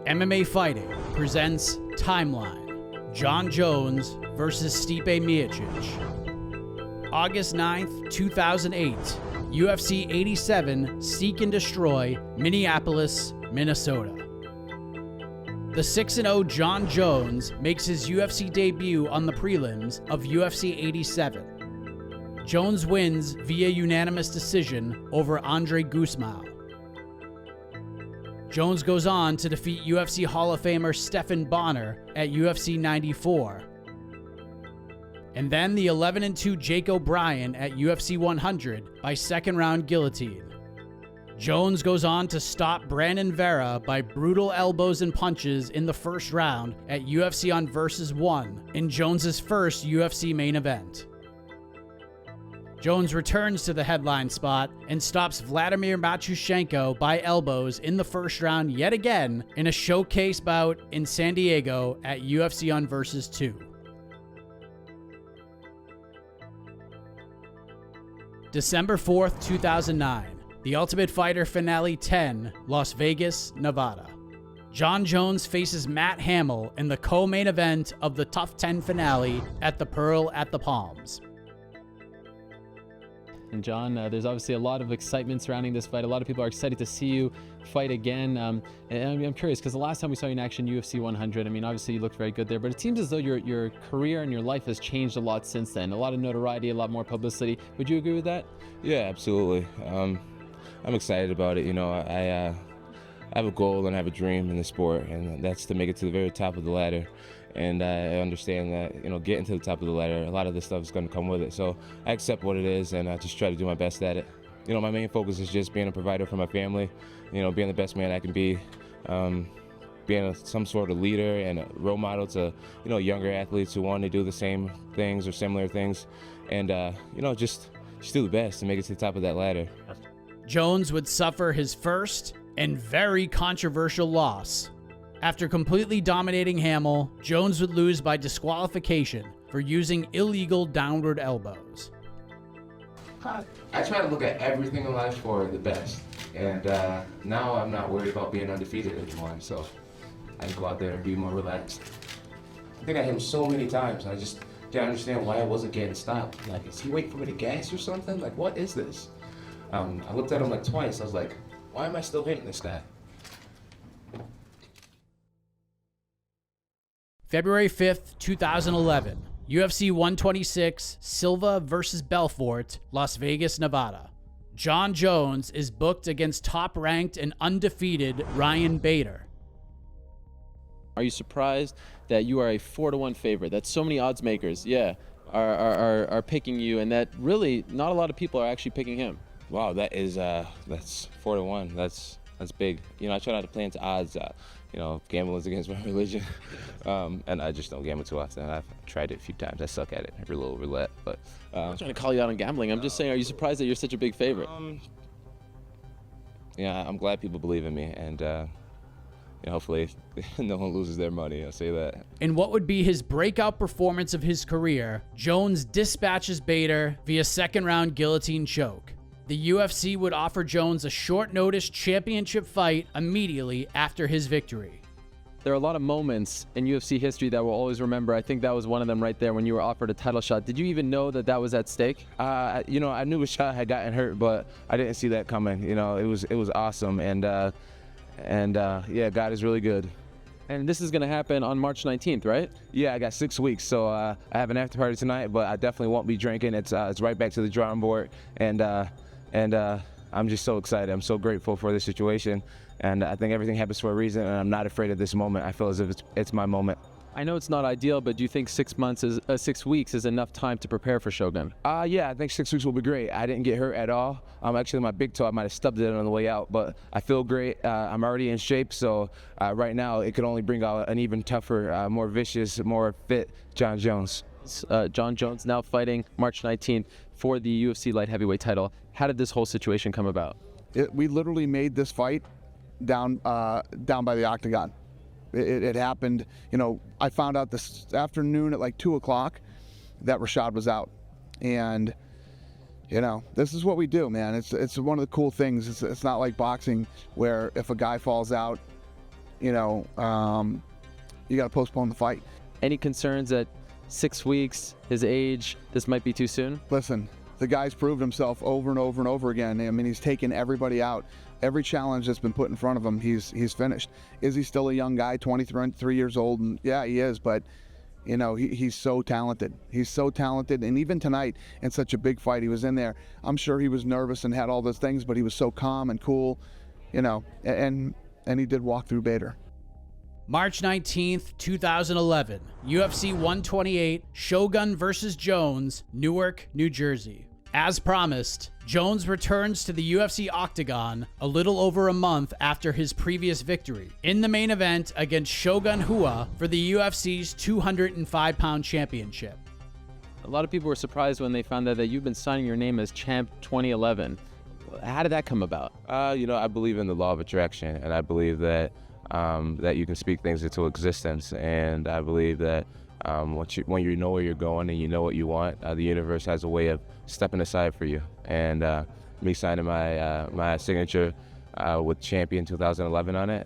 MMA Fighting presents Timeline, Jon Jones versus Stipe Miocic. August 9th, 2008, UFC 87 Seek and Destroy, Minneapolis, Minnesota. The 6-0 Jon Jones makes his UFC debut on the prelims of UFC 87. Jones wins via unanimous decision over Andre Gusmao. Jones goes on to defeat UFC Hall of Famer Stephan Bonner at UFC 94. And then the 11-2 Jake O'Brien at UFC 100 by second-round guillotine. Jones goes on to stop Brandon Vera by brutal elbows and punches in the first round at UFC on Versus 1 in Jones's first UFC main event. Jones returns to the headline spot and stops Vladimir Matyushenko by elbows in the first round yet again in a showcase bout in San Diego at UFC on Versus 2. December 4th, 2009. The Ultimate Fighter Finale 10, Las Vegas, Nevada. Jon Jones faces Matt Hamill in the co-main event of the Tough 10 finale at the Pearl at the Palms. And Jon, there's obviously a lot of excitement surrounding this fight. A lot of people are excited to see you fight again. And I'm curious, because the last time we saw you in action, UFC 100, I mean, obviously you looked very good there, but it seems as though your career and your life has changed a lot since then. A lot of notoriety, a lot more publicity. Would you agree with that? Yeah, absolutely. I'm excited about it. You know, I have a goal and I have a dream in the sport, and that's to make it to the very top of the ladder. And I understand that, you know, getting to the top of the ladder, a lot of this stuff is going to come with it. So I accept what it is, and I just try to do my best at it. You know, my main focus is just being a provider for my family, you know, being the best man I can be, being some sort of leader and a role model to, you know, younger athletes who want to do the same things or similar things. And, you know, just do the best to make it to the top of that ladder. Jones would suffer his first and very controversial loss. After completely dominating Hamill, Jones would lose by disqualification for using illegal downward elbows. I try to look at everything in life for the best, and now I'm not worried about being undefeated anymore, so I can go out there and be more relaxed. I think I hit him so many times, I just didn't understand why I wasn't getting stopped. Like, is he waiting for me to gas or something? Like, what is this? I looked at him like twice. I was like, why am I still hitting this guy? February 5th, 2011, UFC 126, Silva versus Belfort, Las Vegas, Nevada. Jon Jones is booked against top-ranked and undefeated Ryan Bader. Are you surprised that you are a 4-1 favorite? That so many odds makers, are picking you, and that really not a lot of people are actually picking him. Wow, that's 4-1. That's big. You know, I try not to play into odds. You know, gambling is against my religion, and I just don't gamble too often. I've tried it a few times. I suck at it, every little roulette. But I'm not trying to call you out on gambling. I'm just saying, are you surprised that you're such a big favorite? Yeah, I'm glad people believe in me, and you know, hopefully no one loses their money. I'll say that. In what would be his breakout performance of his career, Jones dispatches Bader via second-round guillotine choke. The UFC would offer Jones a short-notice championship fight immediately after his victory. There are a lot of moments in UFC history that we'll always remember. I think that was one of them right there when you were offered a title shot. Did you even know that that was at stake? You know, I knew Rashad had gotten hurt, but I didn't see that coming. You know, it was awesome, and yeah, God is really good. And this is going to happen on March 19th, right? Yeah, I got 6 weeks, so I have an after party tonight, but I definitely won't be drinking. It's right back to the drawing board, and I'm just so excited. I'm so grateful for this situation, and I think everything happens for a reason, and I'm not afraid of this moment. I feel as if it's my moment. I know it's not ideal, but do you think 6 weeks is enough time to prepare for Shogun? Yeah, I think 6 weeks will be great. I didn't get hurt at all. Actually, my big toe, I might have stubbed it on the way out, but I feel great. I'm already in shape, so right now it could only bring out an even tougher, more vicious, more fit Jon Jones. Jon Jones now fighting March 19th for the UFC light heavyweight title. How did this whole situation come about? We literally made this fight down by the octagon. It happened, you know, I found out this afternoon at like 2 o'clock that Rashad was out. And, you know, this is what we do, man. It's one of the cool things. It's not like boxing where if a guy falls out, you know, you got to postpone the fight. Any concerns at 6 weeks, his age, this might be too soon? Listen, the guy's proved himself over and over and over again. I mean, he's taken everybody out. Every challenge that's been put in front of him, he's finished. Is he still a young guy, 23 years old? And yeah, he is, but you know, he's so talented. He's so talented, and even tonight in such a big fight, he was in there. I'm sure he was nervous and had all those things, but he was so calm and cool, you know, and he did walk through Bader. March 19th, 2011, UFC 128, Shogun versus Jones, Newark, New Jersey. As promised, Jones returns to the UFC octagon a little over a month after his previous victory in the main event against Shogun Rua for the UFC's 205-pound championship. A lot of people were surprised when they found out that you've been signing your name as Champ 2011. How did that come about? You know, I believe in the law of attraction, and I believe that that you can speak things into existence, and I believe that when you know where you're going and you know what you want, the universe has a way of stepping aside for you. And me signing my signature with Champion 2011 on it,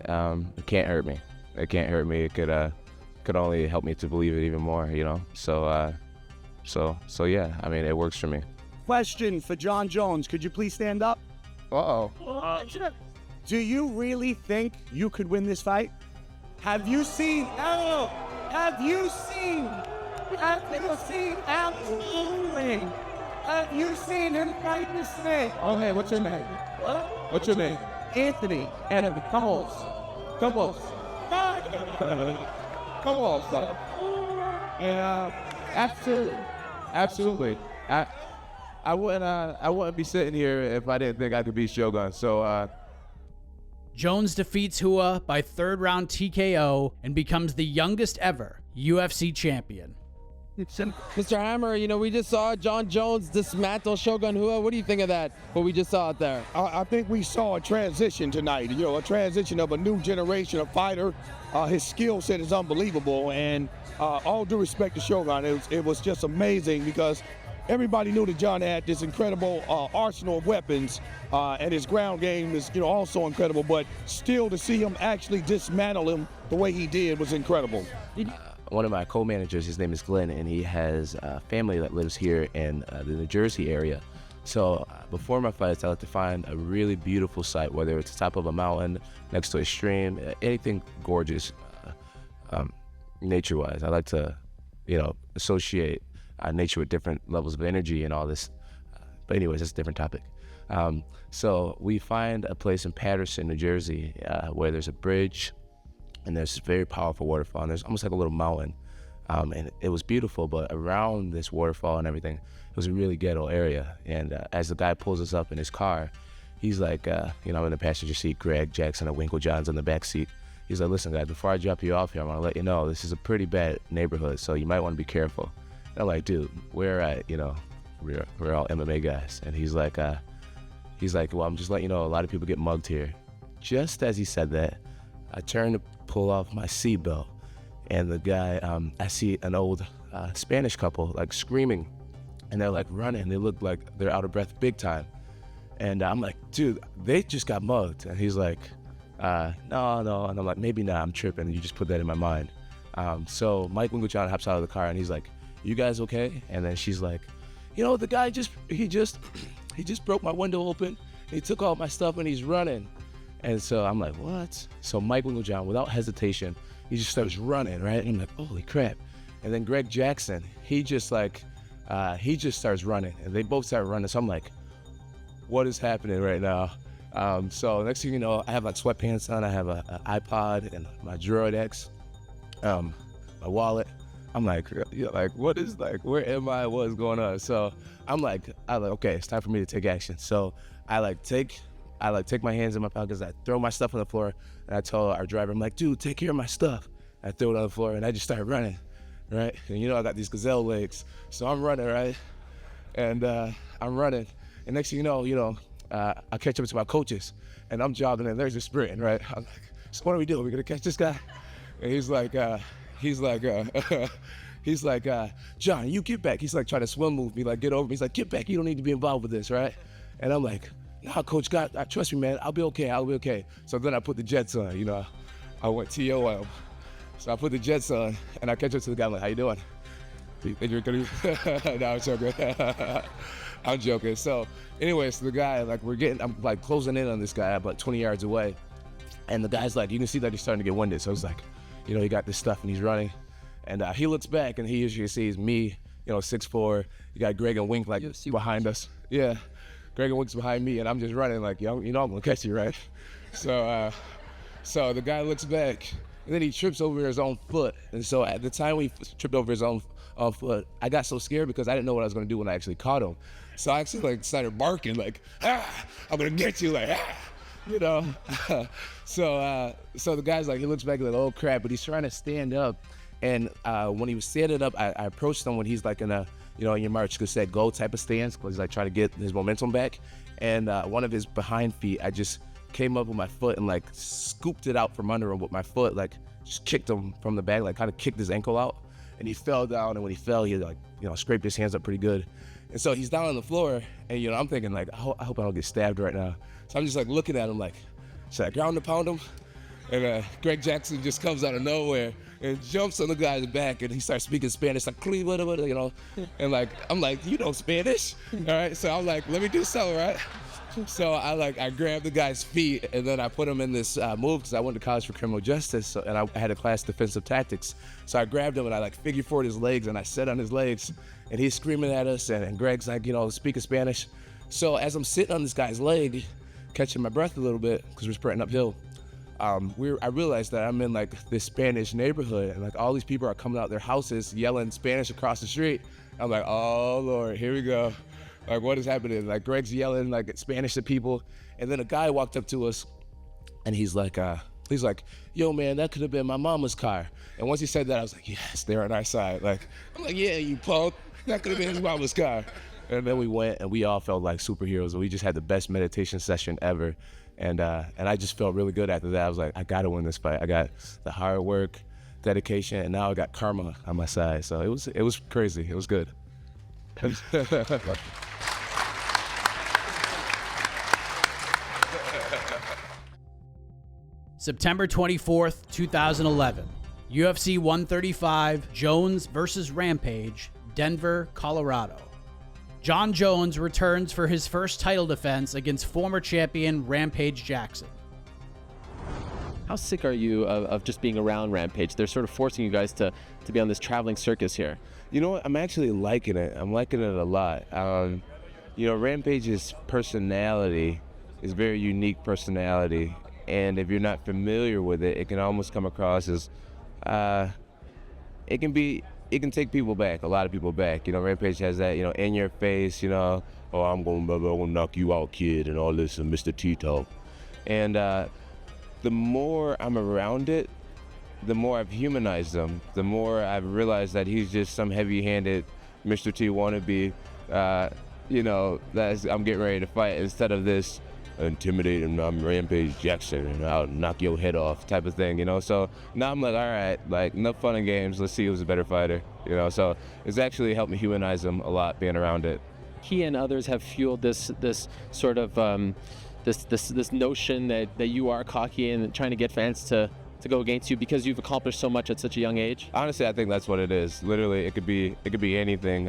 it can't hurt me. It can't hurt me. It could only help me to believe it even more, you know. So yeah, I mean, it works for me. Question for Jon Jones. Could you please stand up? Uh-oh. Do you really think you could win this fight? Have you seen Absolutely. Have you seen him fight this man? Okay, what's your name? What? What's your name? Anthony. Anthony, come on. Come on. Come on, son. Yeah, absolutely. I wouldn't be sitting here if I didn't think I could beat Shogun. So Jones defeats Rua by third-round TKO and becomes the youngest ever UFC champion. Mr. Hammer, you know, we just saw Jon Jones dismantle Shogun Rua. What do you think of that, what we just saw out there? I think we saw a transition tonight, you know, a transition of a new generation of fighter. His skill set is unbelievable, and all due respect to Shogun, it was just amazing because everybody knew that Jon had this incredible arsenal of weapons, and his ground game is, you know, also incredible, but still to see him actually dismantle him the way he did was incredible. One of my co-managers, his name is Glenn, and he has a family that lives here in the New Jersey area. So before my fights, I like to find a really beautiful site, whether it's the top of a mountain, next to a stream, anything gorgeous, nature-wise. I like to, you know, associate nature with different levels of energy and all this. But anyways, that's a different topic. So we find a place in Paterson, New Jersey, where there's a bridge, and there's this very powerful waterfall, and there's almost like a little mountain. And it was beautiful, but around this waterfall and everything, it was a really ghetto area. And as the guy pulls us up in his car, he's like, you know, I'm in the passenger seat, Greg, Jackson, and Winkle John's in the back seat. He's like, listen, guys, before I drop you off here, I want to let you know this is a pretty bad neighborhood, so you might want to be careful. And I'm like, dude, we're all MMA guys. And he's like, well, I'm just letting you know, a lot of people get mugged here. Just as he said that, I turned to pull off my seatbelt, and the guy, I see an old Spanish couple like screaming, and they're like running. They look like they're out of breath big time. And I'm like, dude, they just got mugged. And he's like, no. And I'm like, maybe not, I'm tripping. And you just put that in my mind. So Mike Winklejohn hops out of the car, and he's like, you guys okay? And then she's like, you know, the guy he just broke my window open. He took all my stuff, and he's running. And so I'm like, what? So Mike Winklejohn, without hesitation, he just starts running, right? And I'm like, holy crap. And then Greg Jackson, he just starts running, and they both start running. So I'm like, what is happening right now? So next thing you know, I have like sweatpants on, I have an iPod and my Droid X, my wallet. I'm like, what is, like, where am I? What's going on? So I'm like, okay, it's time for me to take action. So I take my hands in my pockets, I throw my stuff on the floor, and I tell our driver, I'm like, dude, take care of my stuff. I throw it on the floor, and I just start running, right? And you know, I got these gazelle legs, so I'm running, right? And I'm running, and next thing you know, I catch up to my coaches, and I'm jogging, and there's a sprint, right? I'm like, so what are we doing? We're gonna catch this guy? And he's like, John, you get back. He's like trying to swim move me, like, get over me. He's like, get back, you don't need to be involved with this, right? And I'm like, nah, coach, God, trust me, man, I'll be okay. So then I put the jets on, you know. I went TOM. So I put the Jets on, and I catch up to the guy. I'm like, how you doing? You think you're gonna no, I'm joking. I'm joking. So anyway, so the guy, like, I'm like closing in on this guy about 20 yards away. And the guy's like, you can see that he's starting to get winded. So it's like, you know, he got this stuff and he's running. And he looks back and he usually sees me, you know, 6'4". You got Greg and Wink like behind us. Yeah, Greg and Wink's behind me and I'm just running like, yo, you know I'm gonna catch you, right? So the guy looks back and then he trips over his own foot. And so at the time he tripped over his own foot, I got so scared because I didn't know what I was gonna do when I actually caught him. So I actually like started barking like, I'm gonna get you, like, you know. So the guy's like, he looks back like, oh crap, but he's trying to stand up. And when he was standing up, I approached him when he's like in a, you know, in your March Cassette go type of stance, because he's like trying to get his momentum back. And one of his behind feet, I just came up with my foot and like scooped it out from under him with my foot, like just kicked him from the back, like kind of kicked his ankle out. And he fell down, and when he fell, he like, you know, scraped his hands up pretty good. And so he's down on the floor, and you know, I'm thinking like, I hope I don't get stabbed right now. So I'm just like looking at him like, should I ground and pound him? And Greg Jackson just comes out of nowhere and jumps on the guy's back, and he starts speaking Spanish, like, you know, and like, I'm like, you know Spanish? All right, so I'm like, let me do something, right? So I grabbed the guy's feet, and then I put him in this move, because I went to college for criminal justice, and I had a class defensive tactics. So I grabbed him, and I like figure four'd his legs, and I sat on his legs, and he's screaming at us, and Greg's like, you know, speaking Spanish. So as I'm sitting on this guy's leg, catching my breath a little bit, because we're sprinting uphill, I realized that I'm in like this Spanish neighborhood, and like all these people are coming out their houses yelling Spanish across the street. I'm like, oh Lord, here we go. Like, what is happening? Like, Greg's yelling like Spanish at people, and then a guy walked up to us, and he's like, yo man, that could have been my mama's car. And once he said that, I was like, yes, they're on our side. Like, I'm like, yeah, you punk, that could have been his mama's car. And then we went, and we all felt like superheroes, and we just had the best meditation session ever. And I just felt really good after that. I was like, I gotta win this fight. I got the hard work, dedication, and now I got karma on my side. So it was crazy. It was good. September 24th, 2011. UFC 135, Jones versus Rampage, Denver, Colorado. Jon Jones returns for his first title defense against former champion Rampage Jackson. How sick are you of just being around Rampage? They're sort of forcing you guys to be on this traveling circus here. You know what? I'm actually liking it. I'm liking it a lot. You know, Rampage's personality is very unique personality, and if you're not familiar with it, it can almost come across as it can take people back, a lot of people back. You know, Rampage has that, you know, in your face, you know, oh, I'm gonna knock you out, kid, and all this, and Mr. T talk. And the more I'm around it, the more I've humanized him, the more I've realized that he's just some heavy-handed Mr. T wannabe, you know, I'm getting ready to fight, instead of this intimidating, I'm Rampage Jackson and I'll knock your head off type of thing, you know. So now I'm like, all right, like, enough fun and games, let's see who's a better fighter, you know. So it's actually helped me humanize him a lot, being around it. He and others have fueled this sort of this notion that you are cocky and trying to get fans to go against you because you've accomplished so much at such a young age. Honestly, I think that's what it is. Literally, it could be anything.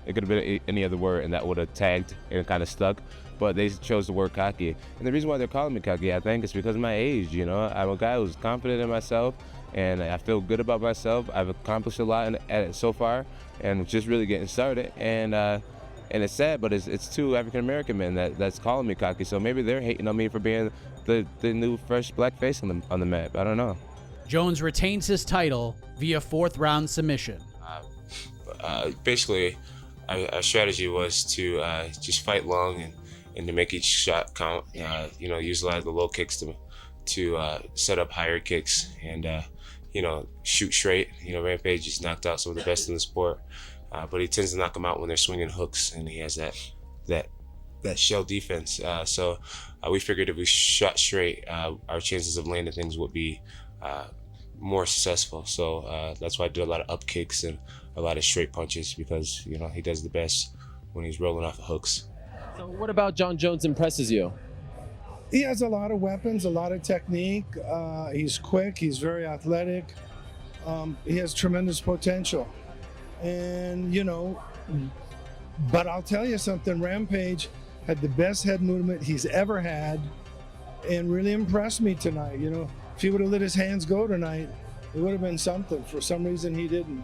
It could have been any other word, and that would have tagged and kind of stuck. But they chose the word cocky. And the reason why they're calling me cocky, I think, is because of my age, you know. I'm a guy who's confident in myself, and I feel good about myself. I've accomplished a lot at it so far, and just really getting started. And it's sad, but it's two African-American men that's calling me cocky. So maybe they're hating on me for being the new fresh black face on the map. I don't know. Jones retains his title via fourth-round submission. Basically, our strategy was to just fight long and to make each shot count. You know, use a lot of the low kicks to set up higher kicks and you know, shoot straight. You know, Rampage just knocked out some of the best in the sport, but he tends to knock them out when they're swinging hooks, and he has that shell defense. So we figured if we shot straight, our chances of landing things would be more successful. So that's why I did a lot of up kicks and a lot of straight punches, because, you know, he does the best when he's rolling off the hooks. So what about Jon Jones impresses you? He has a lot of weapons, a lot of technique. He's quick. He's very athletic. He has tremendous potential. And, but I'll tell you something, Rampage had the best head movement he's ever had and really impressed me tonight. If he would have let his hands go tonight, it would have been something. For some reason, he didn't.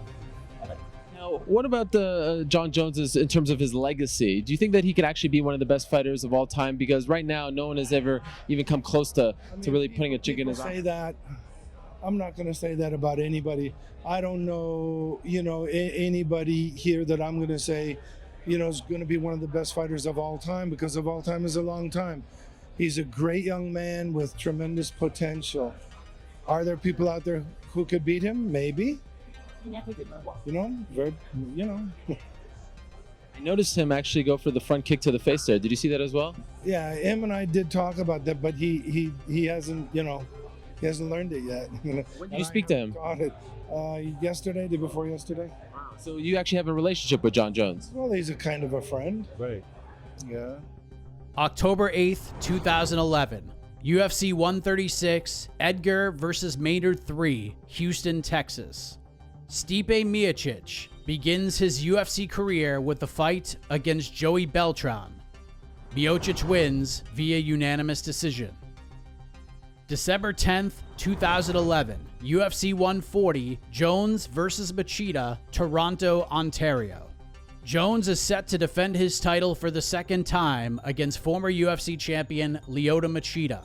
Now, what about the Jon Jones in terms of his legacy? Do you think that he could actually be one of the best fighters of all time? Because right now, no one has ever even come close to really putting a chick in his say that. I'm not going to say that about anybody. I don't know, anybody here that I'm going to say, is going to be one of the best fighters of all time, because of all time is a long time. He's a great young man with tremendous potential. Are there people out there who could beat him? Maybe. I noticed him actually go for the front kick to the face there. Did you see that as well? Yeah, him and I did talk about that, but he hasn't, he hasn't learned it yet. When did you speak to him? Got it. Yesterday, day before yesterday. So you actually have a relationship with Jon Jones? Well, he's a kind of a friend. Right. Yeah. October 8th, 2011. UFC 136, Edgar versus Maynard 3, Houston, Texas. Stipe Miocic begins his UFC career with the fight against Joey Beltran. Miocic wins via unanimous decision. December 10th, 2011, UFC 140, Jones versus Machida, Toronto, Ontario. Jones is set to defend his title for the second time against former UFC champion Lyoto Machida.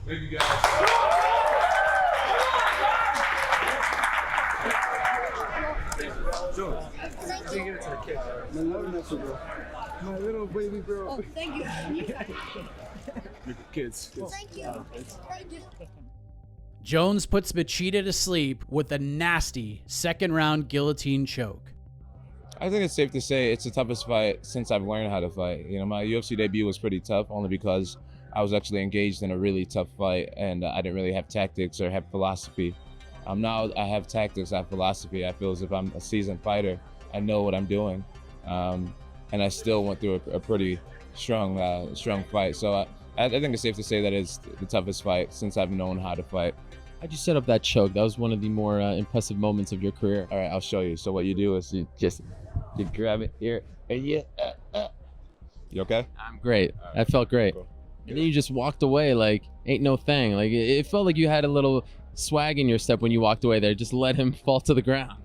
Thank you guys. My little baby girl. Oh, thank you. Kids. Thank you. Thank you. Jones puts Machida to sleep with a nasty second-round guillotine choke. I think it's safe to say it's the toughest fight since I've learned how to fight. My UFC debut was pretty tough, only because I was actually engaged in a really tough fight, and I didn't really have tactics or have philosophy. Now I have tactics, I have philosophy. I feel as if I'm a seasoned fighter. I know what I'm doing, and I still went through a pretty strong fight. So I think it's safe to say that it's the toughest fight since I've known how to fight. How'd you set up that choke? That was one of the more impressive moments of your career. All right, I'll show you. So what you do is you grab it here, and you okay? I'm great. Right. That felt great. Cool. And then you just walked away like ain't no thing. Like it felt like you had a little swag in your step when you walked away there. Just let him fall to the ground.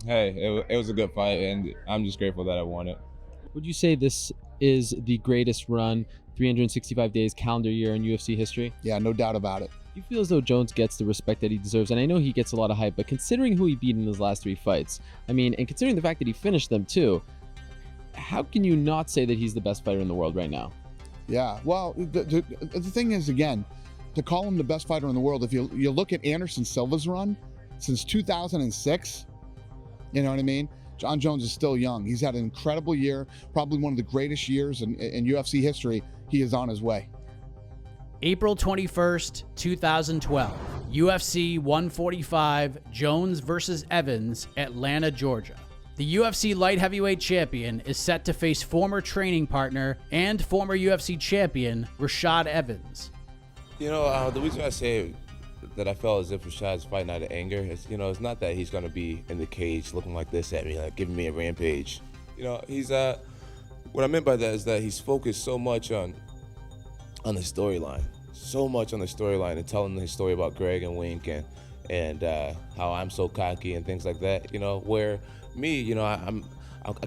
Hey, it was a good fight, and I'm just grateful that I won it. Would you say this is the greatest run, 365 days calendar year in UFC history? Yeah, no doubt about it. Do you feel as though Jones gets the respect that he deserves? And I know he gets a lot of hype, but considering who he beat in his last 3 fights, and considering the fact that he finished them too, how can you not say that he's the best fighter in the world right now? Yeah, well, the thing is, again, to call him the best fighter in the world, if you look at Anderson Silva's run since 2006, you know what I mean? Jon Jones is still young. He's had an incredible year, probably one of the greatest years in UFC history. He is on his way. April 21st, 2012, UFC 145, Jones versus Evans, Atlanta, Georgia. The UFC light heavyweight champion is set to face former training partner and former UFC champion Rashad Evans. The reason I say that I felt as if Rashad's fighting out of anger is, it's not that he's going to be in the cage looking like this at me, like giving me a rampage. He's what I meant by that is that he's focused so much on the storyline, and telling his story about Greg and Wink and how I'm so cocky and things like that. Where me, I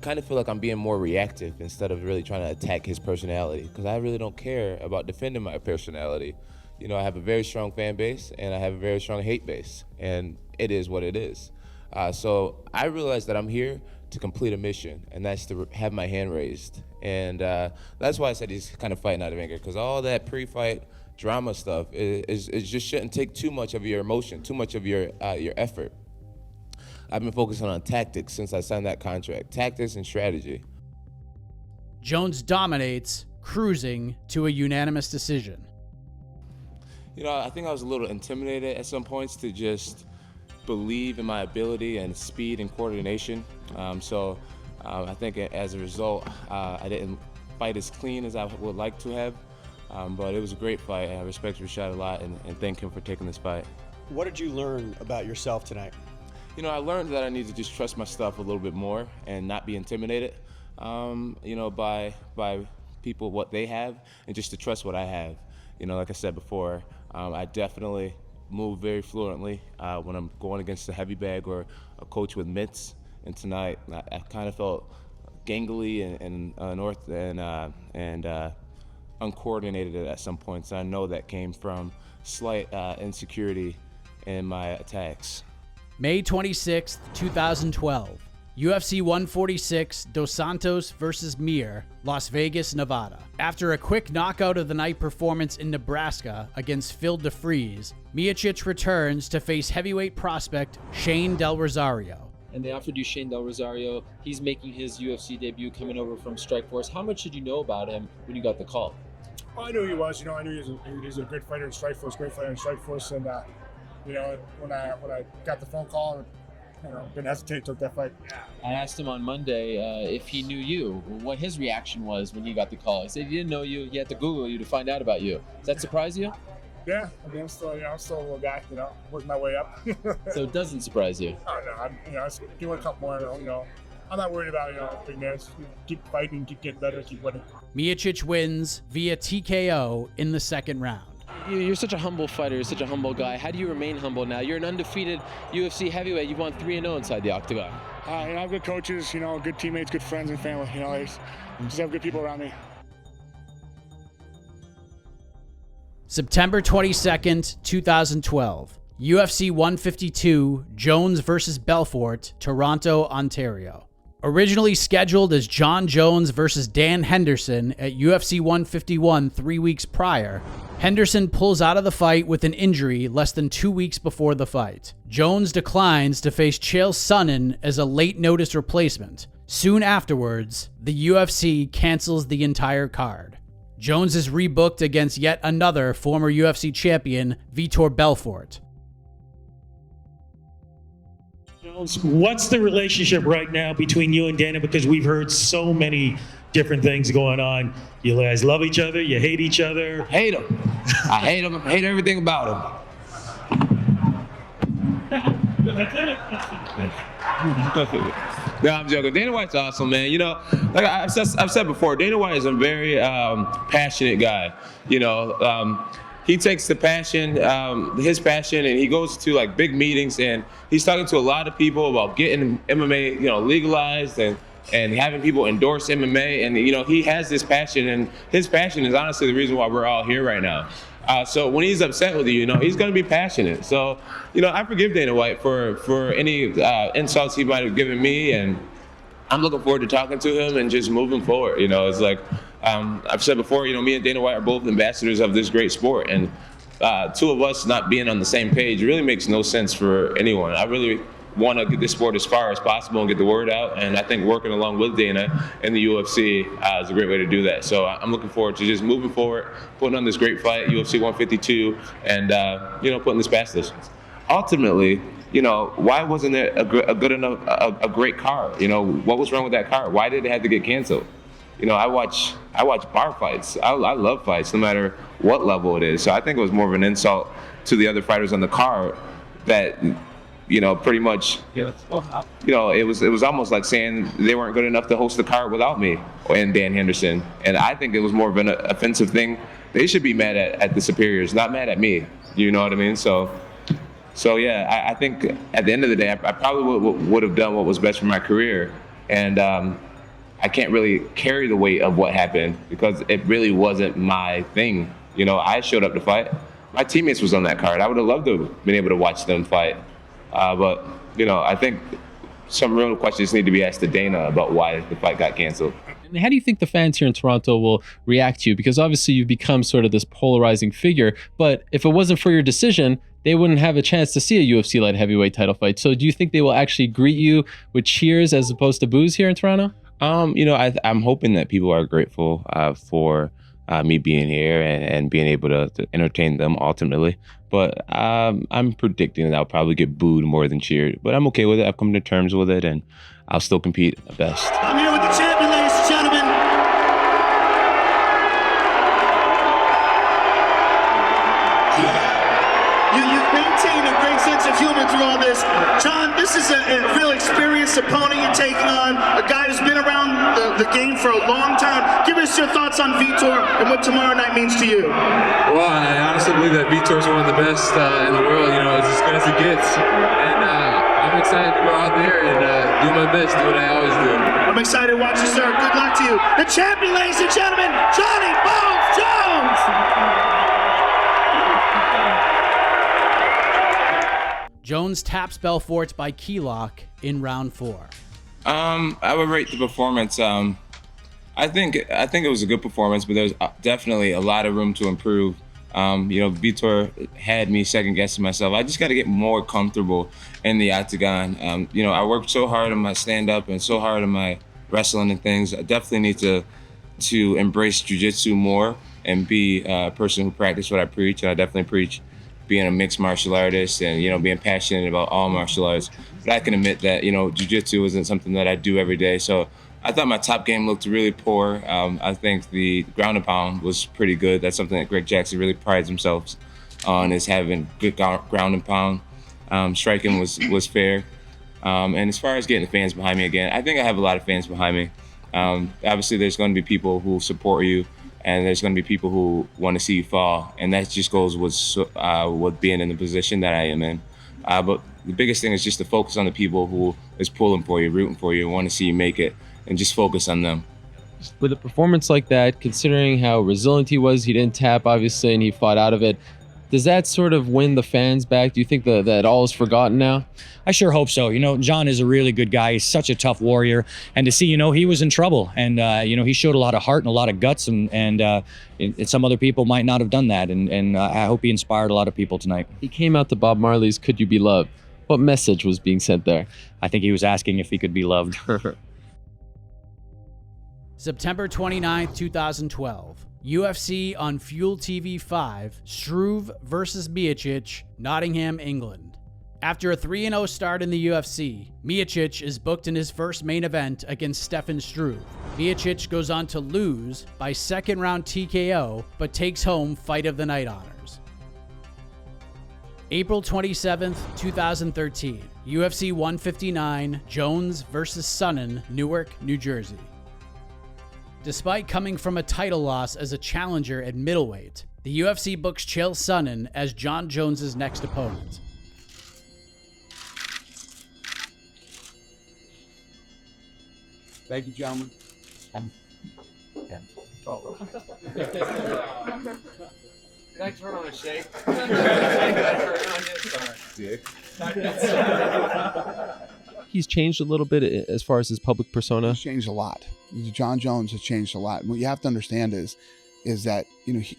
kind of feel like I'm being more reactive instead of really trying to attack his personality, because I really don't care about defending my personality. I have a very strong fan base and I have a very strong hate base, and it is what it is. So I realized that I'm here to complete a mission, and that's to have my hand raised. And that's why I said he's kind of fighting out of anger, because all that pre-fight drama stuff is just shouldn't take too much of your emotion, too much of your effort. I've been focusing on tactics since I signed that contract, tactics and strategy. Jones dominates, cruising to a unanimous decision. You know, I think I was a little intimidated at some points to just believe in my ability and speed and coordination. I think as a result, I didn't fight as clean as I would like to have. But it was a great fight, and I respect Rashad a lot and thank him for taking this fight. What did you learn about yourself tonight? You know, I learned that I need to just trust my stuff a little bit more and not be intimidated, by people, what they have, and just to trust what I have. You know, like I said before, I definitely move very fluently when I'm going against a heavy bag or a coach with mitts. And tonight, I kind of felt gangly and uncoordinated at some points. I know that came from slight insecurity in my attacks. May 26th, 2012. UFC 146, Dos Santos versus Mir, Las Vegas, Nevada. After a quick knockout of the night performance in Nebraska against Phil DeFries, Miocic returns to face heavyweight prospect Shane Del Rosario. And they offered you Shane Del Rosario. He's making his UFC debut coming over from Strikeforce. How much did you know about him when you got the call? Well, I knew he was. I knew he was a good fighter in Strikeforce, great fighter in Strikeforce. And, when I got the phone call, didn't hesitate, took that fight. I asked him on Monday if he knew you, what his reaction was when he got the call. He said he didn't know you. He had to Google you to find out about you. Does that surprise you? Yeah, I'm still a little guy, working my way up. So it doesn't surprise you? Oh, no, I give it a couple more, I'm not worried about, big names. Keep fighting, keep getting better, keep winning. Miocic wins via TKO in the second round. You're such a humble fighter. You're such a humble guy. How do you remain humble now? You're an undefeated UFC heavyweight. You've won 3-0 inside the octagon. I have good coaches, good teammates, good friends and family. I just have good people around me. September 22nd, 2012. UFC 152, Jones versus Belfort, Toronto, Ontario. Originally scheduled as Jon Jones versus Dan Henderson at UFC 151 3 weeks prior, Henderson pulls out of the fight with an injury less than 2 weeks before the fight. Jones declines to face Chael Sonnen as a late notice replacement. Soon afterwards, the UFC cancels the entire card. Jones is rebooked against yet another former UFC champion, Vitor Belfort. Jones, what's the relationship right now between you and Dana? Because we've heard so many different things going on. You guys love each other, you hate each other. Hate him. I hate him. I hate everything about him. No, I'm joking. Dana White's awesome, man. Like I've said before, Dana White is a very passionate guy. He takes the passion, his passion, and he goes to like big meetings, and he's talking to a lot of people about getting MMA, legalized and having people endorse MMA. And he has this passion, and his passion is honestly the reason why we're all here right now. So when he's upset with you, he's going to be passionate. So, I forgive Dana White for any insults he might have given me, and I'm looking forward to talking to him and just moving forward. It's like I've said before, me and Dana White are both ambassadors of this great sport, and two of us not being on the same page really makes no sense for anyone. I really want to get this sport as far as possible and get the word out, and I think working along with Dana and the UFC is a great way to do that. So I'm looking forward to just moving forward, putting on this great fight, UFC 152, and putting this past us. Ultimately, why wasn't there a great card? What was wrong with that card? Why did it have to get canceled? I watch bar fights. I love fights, no matter what level it is. So I think it was more of an insult to the other fighters on the card that, pretty much, it was almost like saying they weren't good enough to host the card without me and Dan Henderson. And I think it was more of an offensive thing. They should be mad at the superiors, not mad at me. You know what I mean? So yeah, I think at the end of the day, I probably would have done what was best for my career. And I can't really carry the weight of what happened because it really wasn't my thing. I showed up to fight. My teammates was on that card. I would have loved to have been able to watch them fight. But I think some real questions need to be asked to Dana about why the fight got canceled. And how do you think the fans here in Toronto will react to you? Because obviously you've become sort of this polarizing figure, but if it wasn't for your decision, they wouldn't have a chance to see a UFC light heavyweight title fight. So do you think they will actually greet you with cheers as opposed to boos here in Toronto? I'm hoping that people are grateful for me being here and being able to entertain them ultimately. But I'm predicting that I'll probably get booed more than cheered. But I'm okay with it. I've come to terms with it, and I'll still compete at best. I'm here with the champion, ladies and gentlemen. You've maintained a great sense of humor through all this. Jon, this is a real experienced opponent you're taking on, a guy who's been around the game for a long time. Give us your thoughts on Vitor and what tomorrow night means to you. Well, I honestly believe that Vitor is one of the best in the world. It's as good as it gets. And I'm excited to go out there and do my best, do what I always do. I'm excited to watch you, sir. Good luck to you. The champion, ladies and gentlemen, Johnny Bones Jones! Jones taps Belfort by key lock in round 4. I would rate the performance. I think it was a good performance, but there's definitely a lot of room to improve. Vitor had me second guessing myself. I just got to get more comfortable in the octagon. I worked so hard on my stand up and so hard on my wrestling and things. I definitely need to embrace jiu-jitsu more and be a person who practices what I preach. And I definitely preach being a mixed martial artist and, being passionate about all martial arts. But I can admit that, jiu-jitsu isn't something that I do every day. So I thought my top game looked really poor. I think the ground and pound was pretty good. That's something that Greg Jackson really prides himself on, is having good ground and pound. Striking was fair. And as far as getting the fans behind me again, I think I have a lot of fans behind me. Obviously, there's going to be people who support you, and there's going to be people who want to see you fall, and that just goes with being in the position that I am in. But the biggest thing is just to focus on the people who is pulling for you, rooting for you, and want to see you make it, and just focus on them. With a performance like that, considering how resilient he was, he didn't tap, obviously, and he fought out of it. Does that sort of win the fans back? Do you think that all is forgotten now? I sure hope so. Jon is a really good guy. He's such a tough warrior. And to see, he was in trouble. And, he showed a lot of heart and a lot of guts. And some other people might not have done that. And I hope he inspired a lot of people tonight. He came out to Bob Marley's Could You Be Loved? What message was being sent there? I think he was asking if he could be loved. September 29th, 2012. UFC on Fuel TV 5, Struve versus Miocic, Nottingham, England. After a 3-0 start in the UFC, Miocic is booked in his first main event against Stefan Struve. Miocic goes on to lose by second round TKO, but takes home Fight of the Night honors. April 27th, 2013, UFC 159, Jones versus Sonnen, Newark, New Jersey. Despite coming from a title loss as a challenger at middleweight, the UFC books Chael Sonnen as Jon Jones' next opponent. Thank you, gentlemen. Can I turn on a shake? He's changed a little bit as far as his public persona. He's changed a lot. Jon Jones has changed a lot. What you have to understand is that he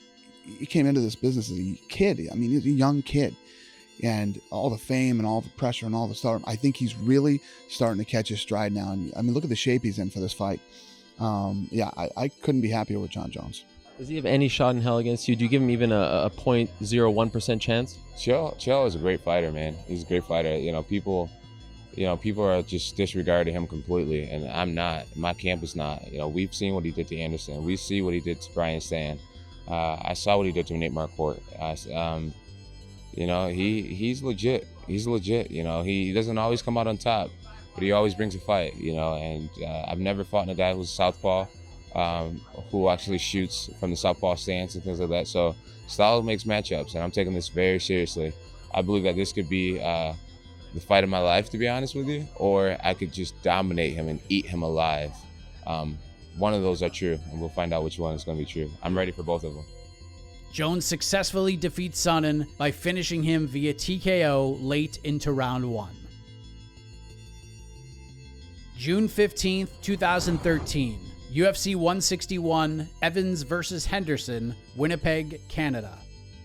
came into this business as a kid. I mean, he's a young kid, and all the fame and all the pressure and all the stuff. I think he's really starting to catch his stride now. And I mean, look at the shape he's in for this fight. I couldn't be happier with Jon Jones. Does he have any shot in hell against you? Do you give him even a 0.01% chance? Chael is a great fighter, man. He's a great fighter. People are just disregarding him completely, and I'm not. My camp is not. We've seen what he did to Anderson. We see what he did to Brian Stan. I saw what he did to Nate Marquardt. He's legit. He's legit. He doesn't always come out on top, but he always brings a fight. And I've never fought a guy who's southpaw, who actually shoots from the southpaw stance and things like that. So style makes matchups, and I'm taking this very seriously. I believe that this could be the fight of my life, to be honest with you, or I could just dominate him and eat him alive. One of those are true, and we'll find out which one is going to be true. I'm ready for both of them. Jones successfully defeats Sonnen by finishing him via TKO late into round 1. June 15th, 2013, UFC 161, Evans versus Henderson, Winnipeg, Canada.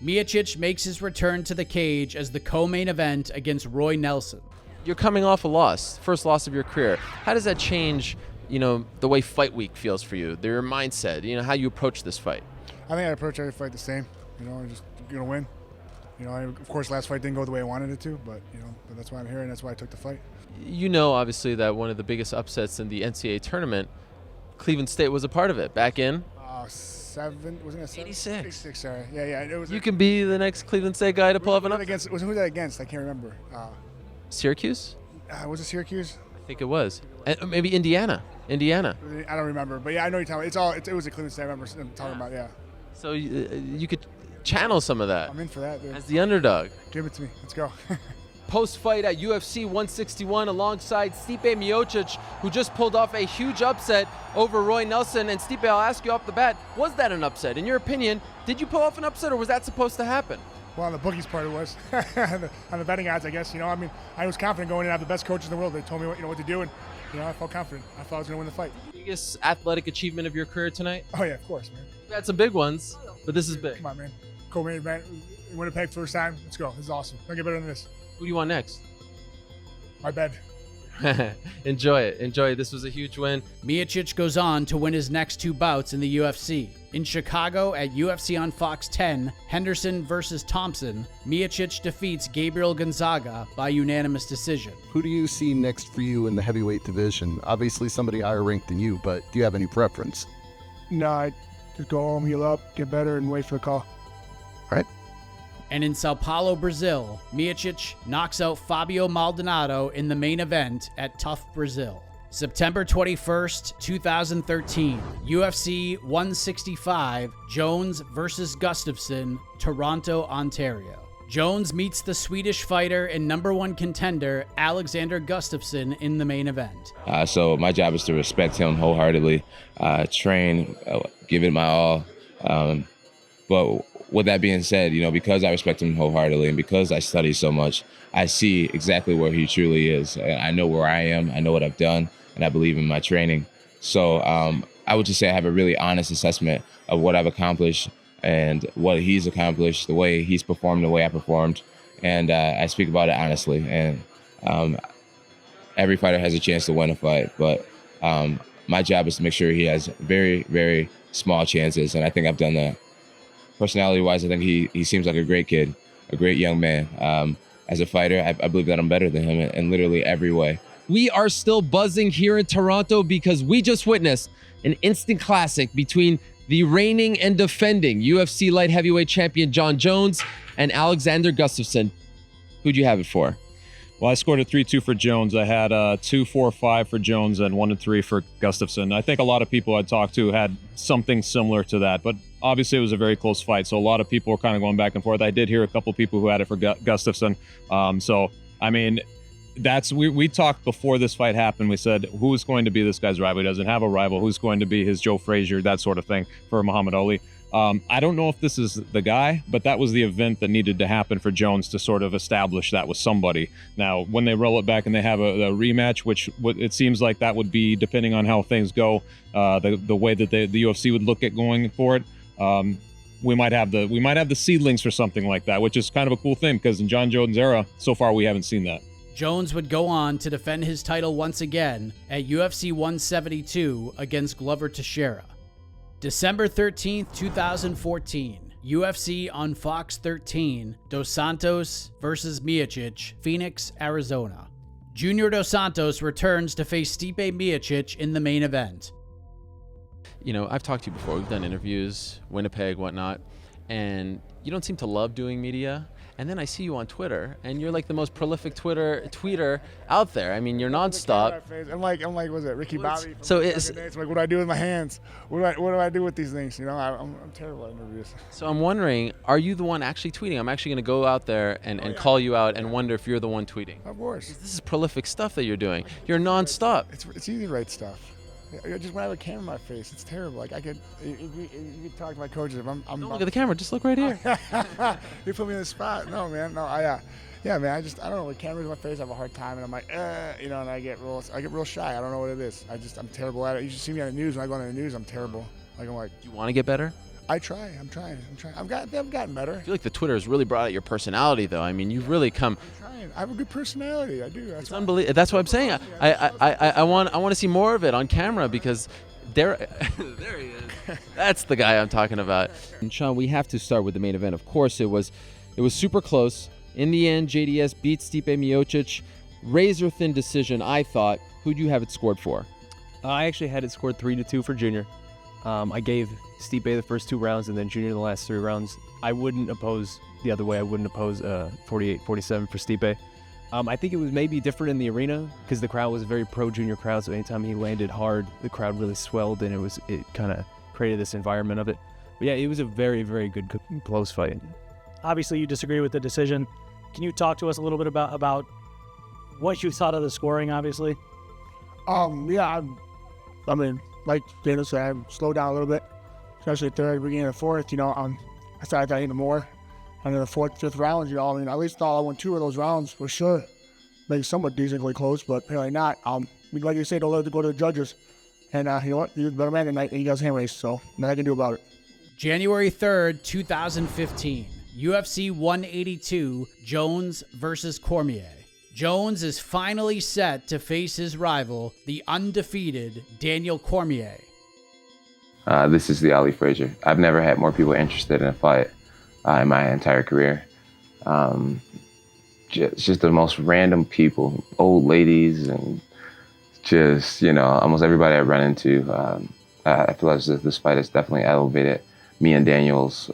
Miocic makes his return to the cage as the co-main event against Roy Nelson. You're coming off a loss, first loss of your career. How does that change the way fight week feels for you, your mindset, how you approach this fight? I think I approach every fight the same. I'm just gonna win. Of course, last fight didn't go the way I wanted it to, but but that's why I'm here and that's why I took the fight. Obviously, that one of the biggest upsets in the NCAA tournament, Cleveland State was a part of it back in. 86. 86, sorry. Yeah. It was. You can be the next Cleveland State guy to pull up an upset. Who was that against? I can't remember. Syracuse? Was it Syracuse? I think it was. And maybe Indiana. I don't remember, but yeah, I know you're talking about. It was a Cleveland State. I remember talking about. Yeah. So you could channel some of that. I'm in for that, dude. As the underdog. Give it to me. Let's go. Post-fight at UFC 161 alongside Stipe Miocic, who just pulled off a huge upset over Roy Nelson. And Stipe, I'll ask you off the bat, was that an upset? In your opinion, did you pull off an upset, or was that supposed to happen? Well, on the bookies part, it was. on the betting odds, I guess. I was confident going in. I have the best coaches in the world. They told me what to do, and I felt confident. I thought I was going to win the fight. Biggest athletic achievement of your career tonight? Oh yeah, of course, man. We had some big ones, but this is big. Come on, man. Cormier, man. Winnipeg first time. Let's go. This is awesome. Don't get better than this. Who do you want next? My bed. Enjoy it. This was a huge win. Miocic goes on to win his next 2 bouts in the UFC. In Chicago at UFC on Fox 10, Henderson versus Thompson, Miocic defeats Gabriel Gonzaga by unanimous decision. Who do you see next for you in the heavyweight division? Obviously somebody higher ranked than you, but do you have any preference? No, I just go home, heal up, get better, and wait for the call. All right. And in Sao Paulo, Brazil, Miocic knocks out Fabio Maldonado in the main event at Tough Brazil. September 21st, 2013, UFC 165, Jones versus Gustafsson, Toronto, Ontario. Jones meets the Swedish fighter and #1 contender Alexander Gustafsson in the main event. So my job is to respect him wholeheartedly, train, give it my all. But with that being said, because I respect him wholeheartedly and because I study so much, I see exactly where he truly is. I know where I am, I know what I've done, and I believe in my training. So I would just say I have a really honest assessment of what I've accomplished and what he's accomplished, the way he's performed, the way I performed. And I speak about it honestly. And every fighter has a chance to win a fight, but my job is to make sure he has very, very small chances, and I think I've done that. Personality-wise, I think he seems like a great kid, a great young man. As a fighter, I believe that I'm better than him in literally every way. We are still buzzing here in Toronto because we just witnessed an instant classic between the reigning and defending UFC light heavyweight champion Jon Jones and Alexander Gustafsson. Who'd you have it for? Well, I scored a 3-2 for Jones. I had 2-4-5 for Jones and 1-3 for Gustafsson. I think a lot of people I talked to had something similar to that, but obviously it was a very close fight, so a lot of people were kind of going back and forth. I did hear a couple people who had it for Gustafsson. We talked before this fight happened. We said, who's going to be this guy's rival? He doesn't have a rival. Who's going to be his Joe Frazier, that sort of thing for Muhammad Ali. I don't know if this is the guy, but that was the event that needed to happen for Jones to sort of establish that with somebody. Now, when they roll it back and they have a rematch, which it seems like that would be, depending on how things go, the way that the UFC would look at going for it, we might have the seedlings for something like that, which is kind of a cool thing because in Jon Jones' era, so far we haven't seen that. Jones would go on to defend his title once again at UFC 172 against Glover Teixeira. December 13th, 2014, UFC on Fox 13, Dos Santos versus Miocic, Phoenix, Arizona. Junior Dos Santos returns to face Stipe Miocic in the main event. I've talked to you before. We've done interviews, Winnipeg, whatnot, and you don't seem to love doing media. And then I see you on Twitter, and you're like the most prolific tweeter out there. I mean, you're nonstop. I'm like, was it Ricky Bobby? So it's like, what do I do with my hands? What do I do with these things? I'm terrible at interviews. So I'm wondering, are you the one actually tweeting? I'm actually going to go out there and call you out and wonder if you're the one tweeting. Of course. This is prolific stuff that you're doing. You're nonstop. It's easy to write stuff. Just when I have a camera in my face, it's terrible. Like if you talk to my coaches, if I'm don't look at the camera. Just look right here. You put me in the spot. No, man. No, I don't know. With cameras in my face, I have a hard time, and I'm like, and I get real shy. I don't know what it is. I'm terrible at it. You should see me on the news. When I go on the news, I'm terrible. I'm like. Do you want to get better? I try. I'm trying. I've gotten better. I feel like the Twitter has really brought out your personality, though. I mean, you've really come. I have a good personality. I do. It's unbelievable. That's what I'm saying. I want to see more of it on camera because there he is. That's the guy I'm talking about. And Sean, we have to start with the main event. Of course, it was super close. In the end, JDS beats Stipe Miocic. Razor thin decision, I thought. Who'd you have it scored for? I actually had it scored 3-2 for Junior. I gave Stipe the first 2 rounds and then Junior the last 3 rounds. I wouldn't oppose the other way. I wouldn't oppose 48-47 for Stipe. I think it was maybe different in the arena because the crowd was a very pro-Junior crowd, so anytime he landed hard, the crowd really swelled and it kind of created this environment of it. But yeah, it was a very, very good close fight. Obviously, you disagree with the decision. Can you talk to us a little bit about what you thought of the scoring, obviously? Yeah, I mean, like Dana said, I slowed down a little bit, especially third, beginning of fourth. I started that even more. And then the fourth, fifth rounds, I mean, at least thought I won 2 of those rounds for sure. Maybe somewhat decently close, but apparently not. Like you say, don't let it go to the judges. And you know what? He was a better man tonight, and he got his hand raised, so nothing I can do about it. January 3rd, 2015, UFC 182, Jones versus Cormier. Jones is finally set to face his rival, the undefeated Daniel Cormier. This is the Ali Frazier. I've never had more people interested in a fight in my entire career. Just the most random people, old ladies, and just, almost everybody I run into. I feel like this fight has definitely elevated me and Daniel's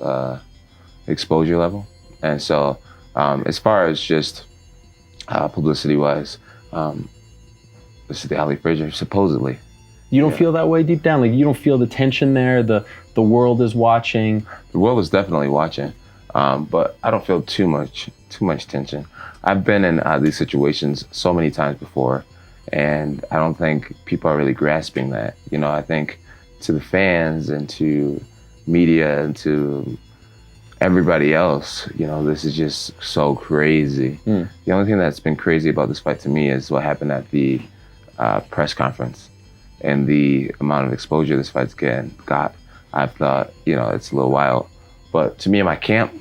exposure level. And so as far as just publicity-wise, this is the Ali Frazier, supposedly. You don't feel that way deep down? Like, you don't feel the tension there? The world is watching? The world is definitely watching, but I don't feel too much tension. I've been in these situations so many times before, and I don't think people are really grasping that. I think to the fans and to media and to everybody else, this is just so crazy. The only thing that's been crazy about this fight to me is what happened at the press conference and the amount of exposure this fight's got. I've thought, it's a little wild. But to me and my camp,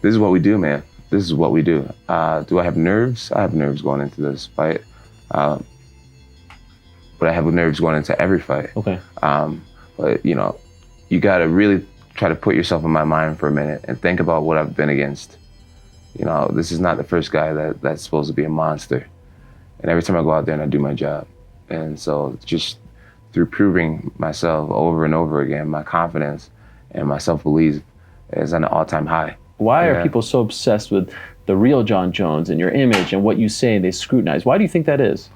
this is what we do, man. This is what we do. Do I have nerves? I have nerves going into this fight. But I have nerves going into every fight. Okay. But, you got to really try to put yourself in my mind for a minute and think about what I've been against. This is not the first guy that's supposed to be a monster. And every time I go out there and I do my job. And so just through proving myself over and over again, my confidence and my self-belief is at an all-time high. Why are people so obsessed with the real Jon Jones and your image and what you say and they scrutinize? Why do you think that is?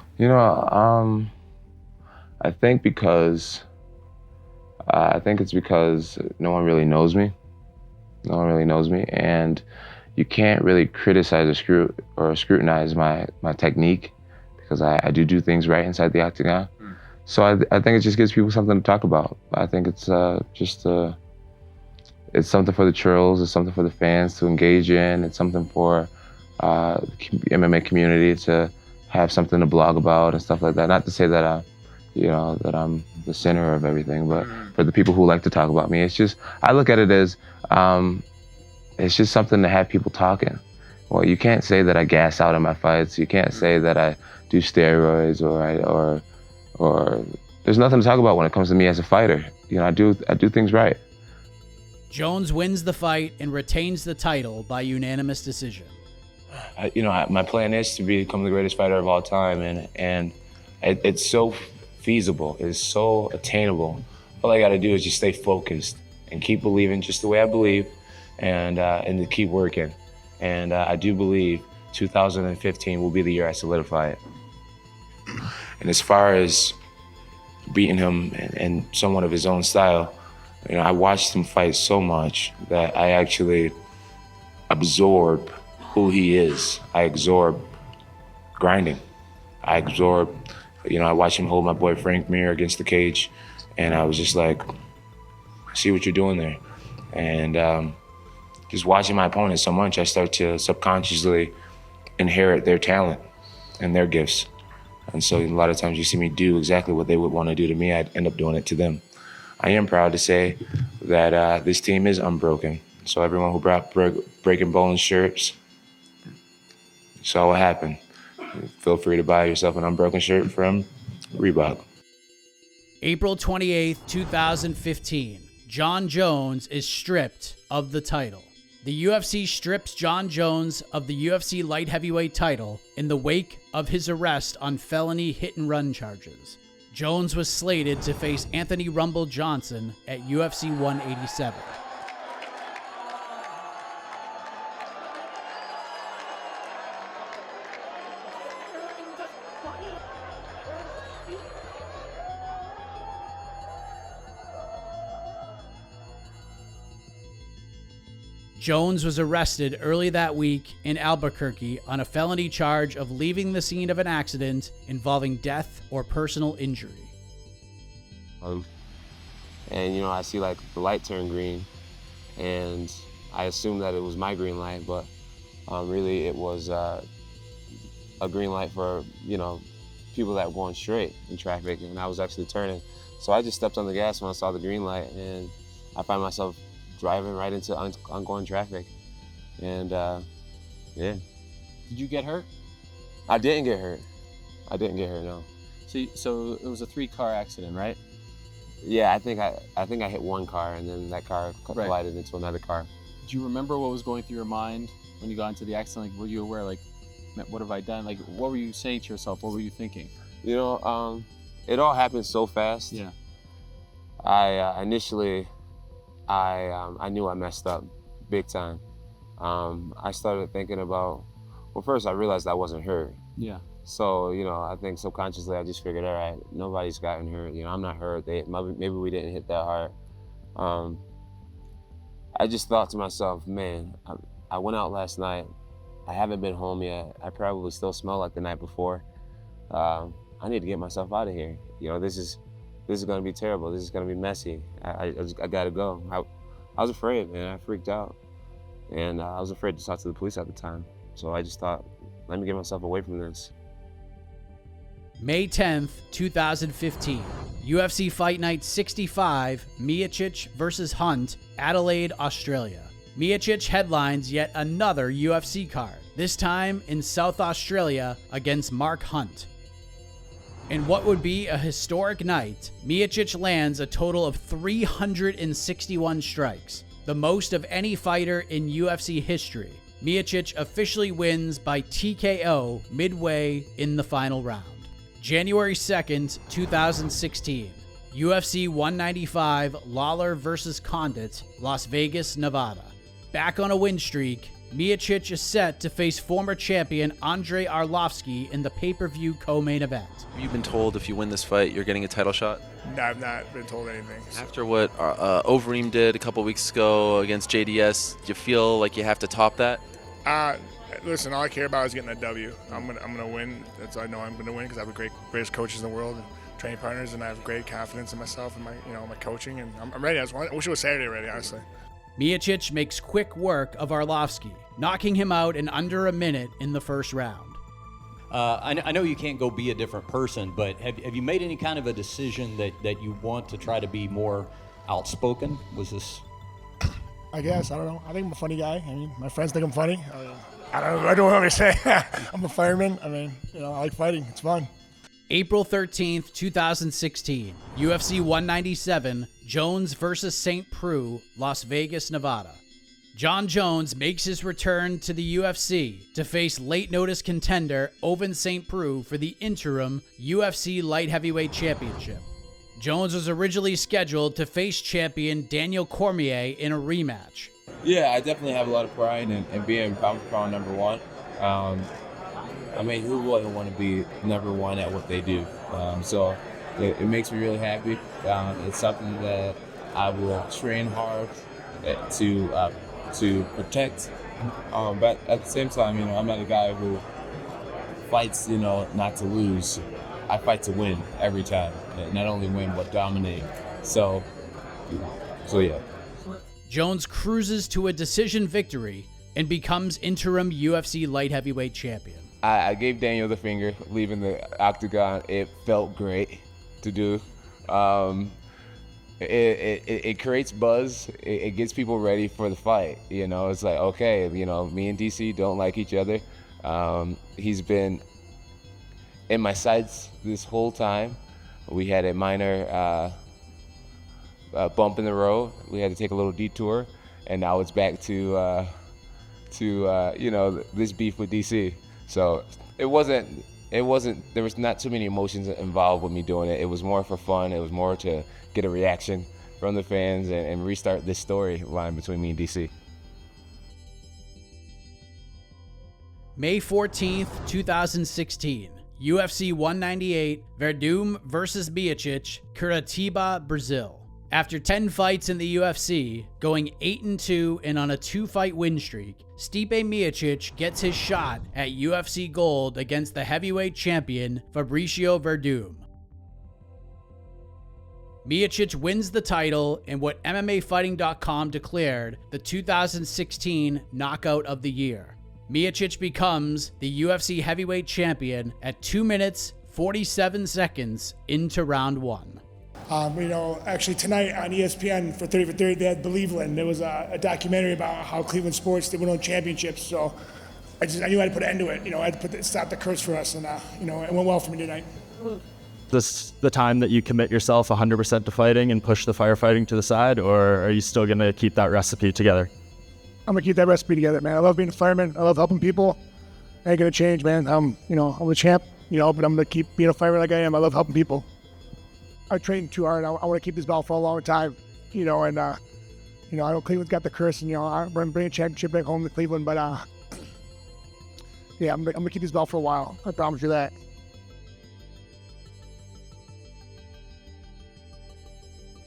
I think it's because no one really knows me. No one really knows me, and you can't really criticize or scrutinize my technique because I do things right inside the octagon. So I think it just gives people something to talk about. I think it's it's something for the trolls, it's something for the fans to engage in, it's something for the MMA community to have something to blog about and stuff like that. Not to say that that I'm the center of everything, but for the people who like to talk about me, I look at it as it's just something to have people talking. Well, you can't say that I gas out in my fights. You can't say that I do steroids or there's nothing to talk about when it comes to me as a fighter. I do things right. Jones wins the fight and retains the title by unanimous decision. My plan is to become the greatest fighter of all time, and it's so feasible, it's so attainable. All I got to do is just stay focused and keep believing just the way I believe, and to keep working. And I do believe 2015 will be the year I solidify it. And as far as beating him in somewhat of his own style, I watched him fight so much that I actually absorb who he is. I absorb grinding. I absorb, I watched him hold my boy Frank Mir against the cage, and I was just like, I see what you're doing there. And just watching my opponents so much, I start to subconsciously inherit their talent and their gifts. And so a lot of times you see me do exactly what they would want to do to me, I'd end up doing it to them. I am proud to say that this team is unbroken. So everyone who brought Breaking Bones shirts, you saw what happened. Feel free to buy yourself an unbroken shirt from Reebok. April 28th, 2015. Jon Jones is stripped of the title. The UFC strips Jon Jones of the UFC light heavyweight title in the wake of his arrest on felony hit-and-run charges. Jones was slated to face Anthony Rumble Johnson at UFC 187. Jones was arrested early that week in Albuquerque on a felony charge of leaving the scene of an accident involving death or personal injury. And, you know, I see like the light turn green, and I assumed that it was my green light, but really it was a green light for, you know, people that were going straight in traffic, and I was actually turning. So I just stepped on the gas when I saw the green light, and I find myself driving right into ongoing traffic. And yeah. Did you get hurt? I didn't get hurt. No. So it was a 3-car accident, right? Yeah, I think I hit one car, and then that car collided into another car. Do you remember what was going through your mind when you got into the accident? Like, were you aware, like, what have I done? Like, what were you saying to yourself? What were you thinking? You know, it all happened so fast. Yeah. Initially, I knew I messed up big time. I started thinking about, well, first I realized I wasn't hurt. Yeah. So, you know, I think subconsciously I just figured, all right, nobody's gotten hurt. You know, I'm not hurt. Maybe we didn't hit that hard. I just thought to myself, man, I went out last night. I haven't been home yet. I probably still smell like the night before. I need to get myself out of here. You know, this is going to be terrible. This is going to be messy. I got to go. I was afraid, man. I freaked out. And I was afraid to talk to the police at the time. So I just thought, let me get myself away from this. May 10th, 2015. UFC Fight Night 65, Miocic versus Hunt, Adelaide, Australia. Miocic headlines yet another UFC card, this time in South Australia against Mark Hunt. In what would be a historic night, Miocic lands a total of 361 strikes, the most of any fighter in UFC history. Miocic officially wins by TKO midway in the final round. January 2nd, 2016. UFC 195, Lawler vs. Condit, Las Vegas, Nevada. Back on a win streak, Miocic is set to face former champion Andrei Arlovsky in the pay-per-view co-main event. You've been told if you win this fight, you're getting a title shot? No, I've not been told anything. After what Overeem did a couple weeks ago against JDS, do you feel like you have to top that? Listen, all I care about is getting that W. I'm gonna win. That's all I know. I'm gonna win because I have the greatest coaches in the world and training partners, and I have great confidence in myself and my coaching. And I'm ready. I wish it was Saturday already, honestly. Miocic makes quick work of Arlovsky, knocking him out in under a minute in the first round. I know you can't go be a different person, but have you made any kind of a decision that you want to try to be more outspoken? Was this? I guess. I don't know. I think I'm a funny guy. I mean, my friends think I'm funny. I don't know what to say. I'm a fireman. I mean, I like fighting. It's fun. April 13th, 2016. UFC 197, Jones versus St. Preux, Las Vegas, Nevada. Jon Jones makes his return to the UFC to face late-notice contender Ovince St. Preux for the interim UFC Light Heavyweight Championship. Jones was originally scheduled to face champion Daniel Cormier in a rematch. Yeah, I definitely have a lot of pride in being pound for pound number one. I mean, who wouldn't want to be number one at what they do? So it makes me really happy. It's something that I will train hard to protect. But at the same time, I'm not a guy who fights, not to lose. I fight to win every time. Not only win, but dominate. So yeah. Jones cruises to a decision victory and becomes interim UFC light heavyweight champion. I gave Daniel the finger leaving the octagon. It felt great to do. it creates buzz. It gets people ready for the fight. You know, it's like, okay, you know, me and DC don't like each other. He's been in my sights this whole time. We had a minor bump in the road. We had to take a little detour, and now it's back to you know, this beef with DC. So it wasn't. There was not too many emotions involved with me doing it. It was more for fun. It was more to get a reaction from the fans and restart this storyline between me and DC. May 14th, 2016. UFC 198, Verdum versus Miocic, Curitiba, Brazil. After 10 fights in the UFC, going 8-2 and on a 2-fight win streak, Stipe Miocic gets his shot at UFC Gold against the heavyweight champion Fabricio Verdum. Miocic wins the title in what MMAfighting.com declared the 2016 Knockout of the Year. Miocic becomes the UFC heavyweight champion at 2 minutes, 47 seconds into round 1. You know, actually tonight on ESPN for 30 for 30, they had Believeland. There was a documentary about how Cleveland sports, they went on championships. So I knew I had to put an end to it. You know, I had to stop the curse for us, and you know, it went well for me tonight. This the time that you commit yourself 100% to fighting and push the firefighting to the side, or are you still gonna keep that recipe together? I'm gonna keep that recipe together, man. I love being a fireman. I love helping people. I ain't gonna change, man. I'm a champ, you know, but I'm gonna keep being a fireman like I am. I love helping people. I trained too hard. I want to keep this belt for a long time, you know, and you know, I know Cleveland's got the curse, and you know, I'm bringing a championship back home to Cleveland, but yeah, I'm gonna keep this belt for a while. I promise you that.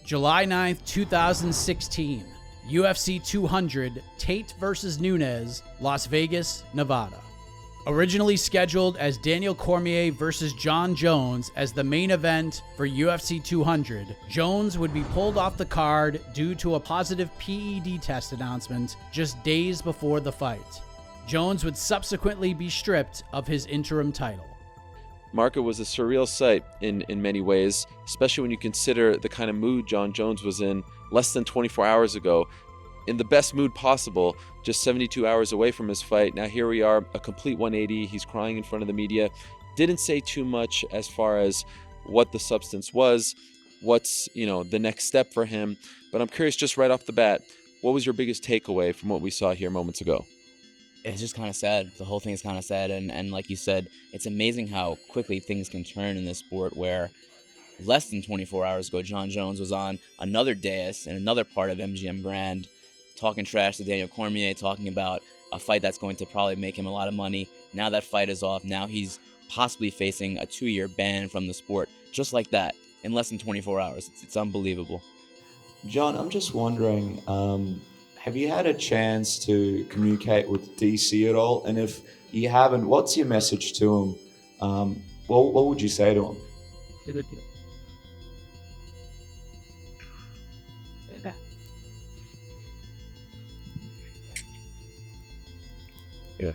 July 9th, 2016. UFC 200, Tate versus Nunes, Las Vegas, Nevada. Originally scheduled as Daniel Cormier versus Jon Jones as the main event for UFC 200, Jones would be pulled off the card due to a positive PED test announcement just days before the fight. Jones would subsequently be stripped of his interim title. Mark, it was a surreal sight in many ways, especially when you consider the kind of mood Jon Jones was in less than 24 hours ago. In the best mood possible, just 72 hours away from his fight. Now here we are, a complete 180. He's crying in front of the media. Didn't say too much as far as what the substance was, what's, you know, the next step for him. But I'm curious, just right off the bat, what was your biggest takeaway from what we saw here moments ago? It's just kind of sad. The whole thing is kind of sad. And like you said, it's amazing how quickly things can turn in this sport, where less than 24 hours ago, Jon Jones was on another dais in another part of MGM Grand, talking trash to Daniel Cormier, talking about a fight that's going to probably make him a lot of money. Now that fight is off. Now he's possibly facing a 2-year ban from the sport, just like that, in less than 24 hours. It's unbelievable. Jon, I'm just wondering, have you had a chance to communicate with DC at all? And if you haven't, what's your message to him? What would you say to him? Yeah.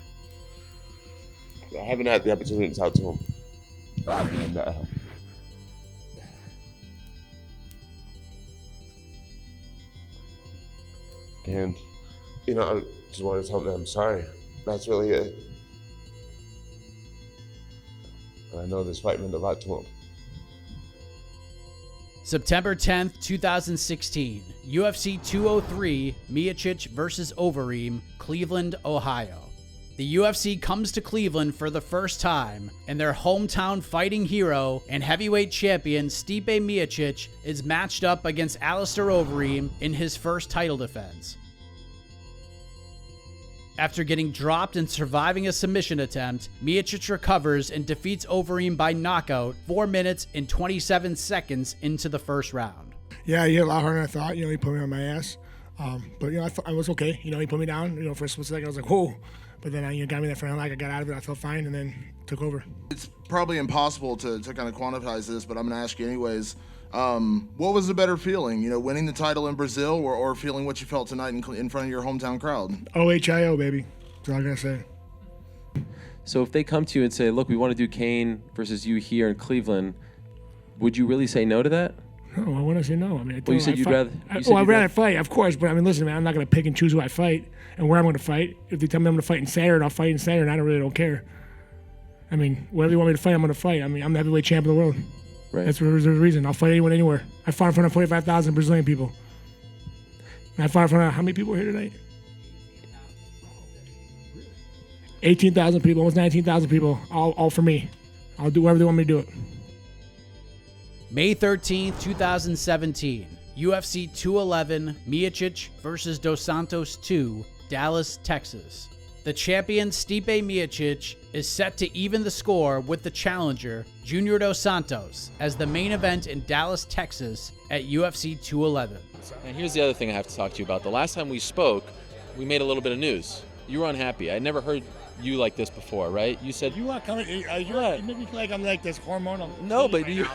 I haven't had the opportunity to talk to him. And you know, I just wanted to tell him that I'm sorry. That's really it. I know this fight meant a lot to him. September 10th, 2016. UFC 203, Miocic versus Overeem, Cleveland, Ohio. The UFC comes to Cleveland for the first time, and their hometown fighting hero and heavyweight champion Stipe Miocic is matched up against Alistair Overeem in his first title defense. After getting dropped and surviving a submission attempt, Miocic recovers and defeats Overeem by knockout 4 minutes and 27 seconds into the first round. Yeah, he hit a lot harder than I thought. You know, he put me on my ass. But, you know, I was okay. You know, he put me down. You know, for a split second, I was like, whoa. But then, you know, got me that front leg. I got out of it. I felt fine, and then took over. It's probably impossible to kind of quantify this, but I'm going to ask you anyways. What was the better feeling, you know, winning the title in Brazil or feeling what you felt tonight in front of your hometown crowd? OHIO, baby. That's all I'm going to say. So if they come to you and say, look, we want to do Kane versus you here in Cleveland, would you really say no to that? No, I want to say no. I mean, I Well, you said you'd rather. I'd rather fight, of course. But I mean, listen, man, I'm not going to pick and choose who I fight and where I'm going to fight. If they tell me I'm going to fight in Saturn, I'll fight in Saturn. I don't care. I mean, whatever you want me to fight, I'm going to fight. I mean, I'm the heavyweight champion of the world. Right. That's the reason. I'll fight anyone, anywhere. I fought in front of 45,000 Brazilian people. And I fought in front of how many people here tonight? 18,000 people, almost 19,000 people, all for me. I'll do whatever they want me to do it. May 13th, 2017, UFC 211, Miocic versus Dos Santos 2, Dallas, Texas. The champion Stipe Miocic is set to even the score with the challenger Junior Dos Santos as the main event in Dallas, Texas at UFC 211. And here's the other thing I have to talk to you about. The last time we spoke, we made a little bit of news. You were unhappy. I never heard you like this before, right? You said you want coming. You make me feel like I'm like this hormonal. No, but right you.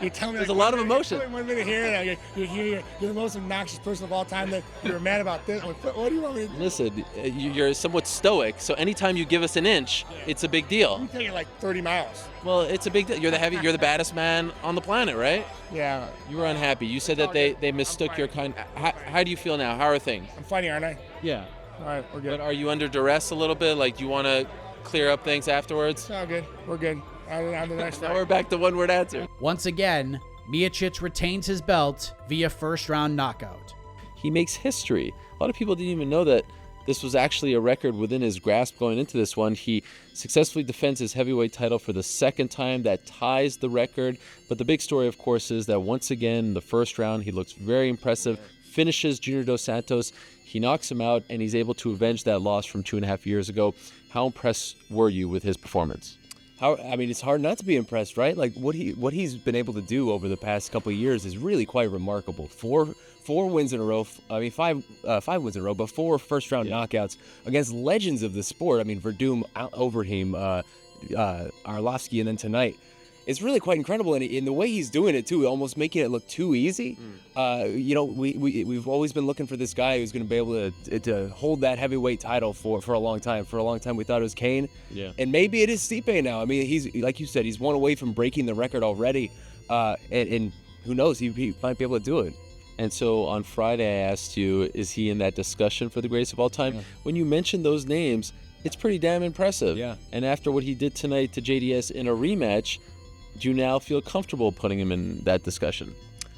You tell me There's a lot of emotion. 1 minute here, you're the most obnoxious person of all time. That you're mad about this. What do you want me to do? Listen, you're somewhat stoic, so anytime you give us an inch, it's a big deal. You take it like 30 miles. Well, it's a big deal. You're the baddest man on the planet, right? Yeah. You were unhappy. You said that they mistook your kind. How do you feel now? How are things? I'm fighting, aren't I? Yeah. All right, we're good. But are you under duress a little bit? Like, do you want to clear up things afterwards? It's all good. We're good. On the next Now we're back to one-word answer. Once again, Miocic retains his belt via first-round knockout. He makes history. A lot of people didn't even know that this was actually a record within his grasp going into this one. He successfully defends his heavyweight title for the second time. That ties the record. But the big story, of course, is that once again, in the first round, he looks very impressive, finishes Junior Dos Santos. He knocks him out, and he's able to avenge that loss from 2.5 years ago. How impressed were you with his performance? I mean, it's hard not to be impressed, right? Like what he's been able to do over the past couple of years is really quite remarkable. Four wins in a row. I mean, five wins in a row, but 4 first-round knockouts against legends of the sport. I mean, Verdum, Overeem, Arlovsky, and then tonight. It's really quite incredible, and in the way he's doing it too, almost making it look too easy. We've always been looking for this guy who's going to be able to hold that heavyweight title for a long time. For a long time, we thought it was Kane, and maybe it is Stipe now. I mean, he's like you said, he's 1 away from breaking the record already, and who knows, he might be able to do it. And so on Friday, I asked you, is he in that discussion for the greatest of all time? Yeah. When you mentioned those names, it's pretty damn impressive. Yeah. And after what he did tonight to JDS in a rematch, do you now feel comfortable putting him in that discussion?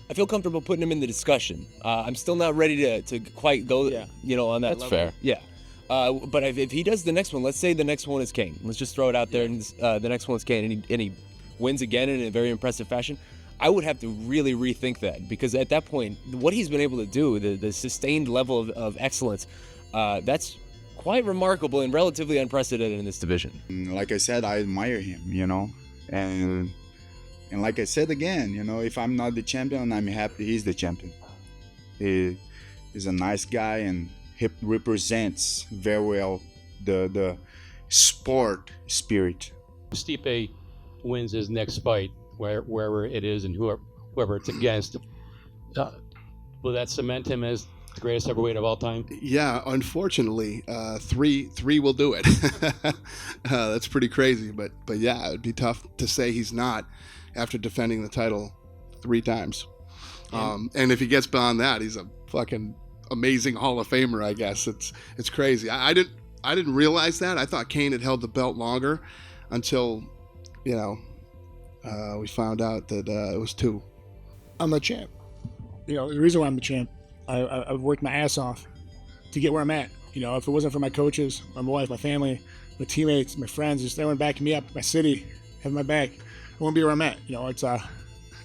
I feel comfortable putting him in the discussion. I'm still not ready to quite go, on that That's level. fair. Yeah. But if he does the next one, let's say the next one is Kane. Let's just throw it out there, and the next one's Kane, and he wins again in a very impressive fashion. I would have to really rethink that, because at that point, what he's been able to do, the sustained level of excellence, that's quite remarkable and relatively unprecedented in this division. Like I said, I admire him, and like I said again, if I'm not the champion, I'm happy he's the champion. He's a nice guy, and he represents very well the sport spirit. Stipe wins his next fight, wherever it is and whoever it's against, will that cement him as the greatest heavyweight of all time? Yeah, unfortunately, three will do it. That's pretty crazy, but yeah, it'd be tough to say he's not after defending the title 3 times. And if he gets beyond that, he's a fucking amazing Hall of Famer, I guess. It's crazy. I didn't realize that. I thought Kane had held the belt longer until, we found out that it was 2. I'm a champ. The reason why I'm the champ, I've worked my ass off to get where I'm at. If it wasn't for my coaches, my wife, my family, my teammates, my friends, just everyone backing me up, my city, having my back, I won't be where I'm at. It's a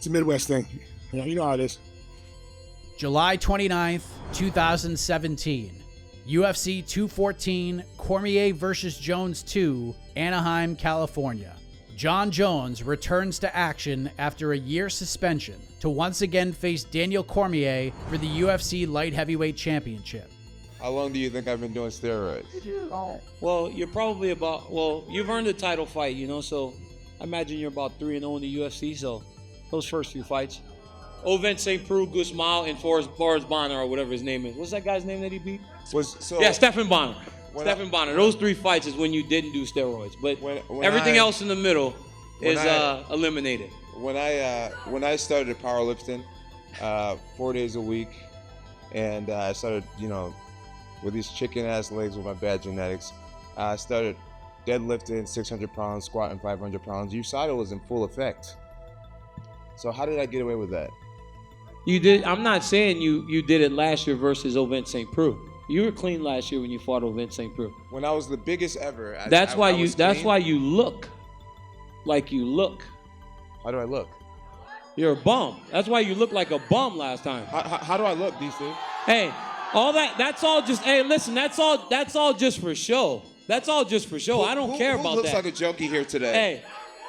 Midwest thing. You know how it is. July 29th, 2017. UFC 214, Cormier versus Jones 2, Anaheim, California. Jon Jones returns to action after a year suspension to once again face Daniel Cormier for the UFC Light Heavyweight Championship. How long do you think I've been doing steroids? Well, you're probably you've earned a title fight, so I imagine you're about 3-0 in the UFC, so those first few fights. Ovent St. Preux, Guzmán, and Forrest Bonner, or whatever his name is. What's that guy's name that he beat? Stephan Bonner. Stephan Bonner. Those 3 fights is when you didn't do steroids, but everything else in the middle is eliminated. When I started powerlifting, 4 days a week, and I started, with these chicken-ass legs with my bad genetics. I started deadlifting 600 pounds, squatting 500 pounds. USADA was in full effect. So how did I get away with that? You did. I'm not saying you did it last year versus Ovent St. Preux. You were clean last year when you fought Ovent St. Preux. When I was the biggest ever. That's why clean. you look like you look. How do I look? You're a bum. That's why you look like a bum last time. How do I look, DC? Hey, that's all just. Hey, listen, that's all just for show. That's all just for show. I don't care about that. Who looks like a junkie here today?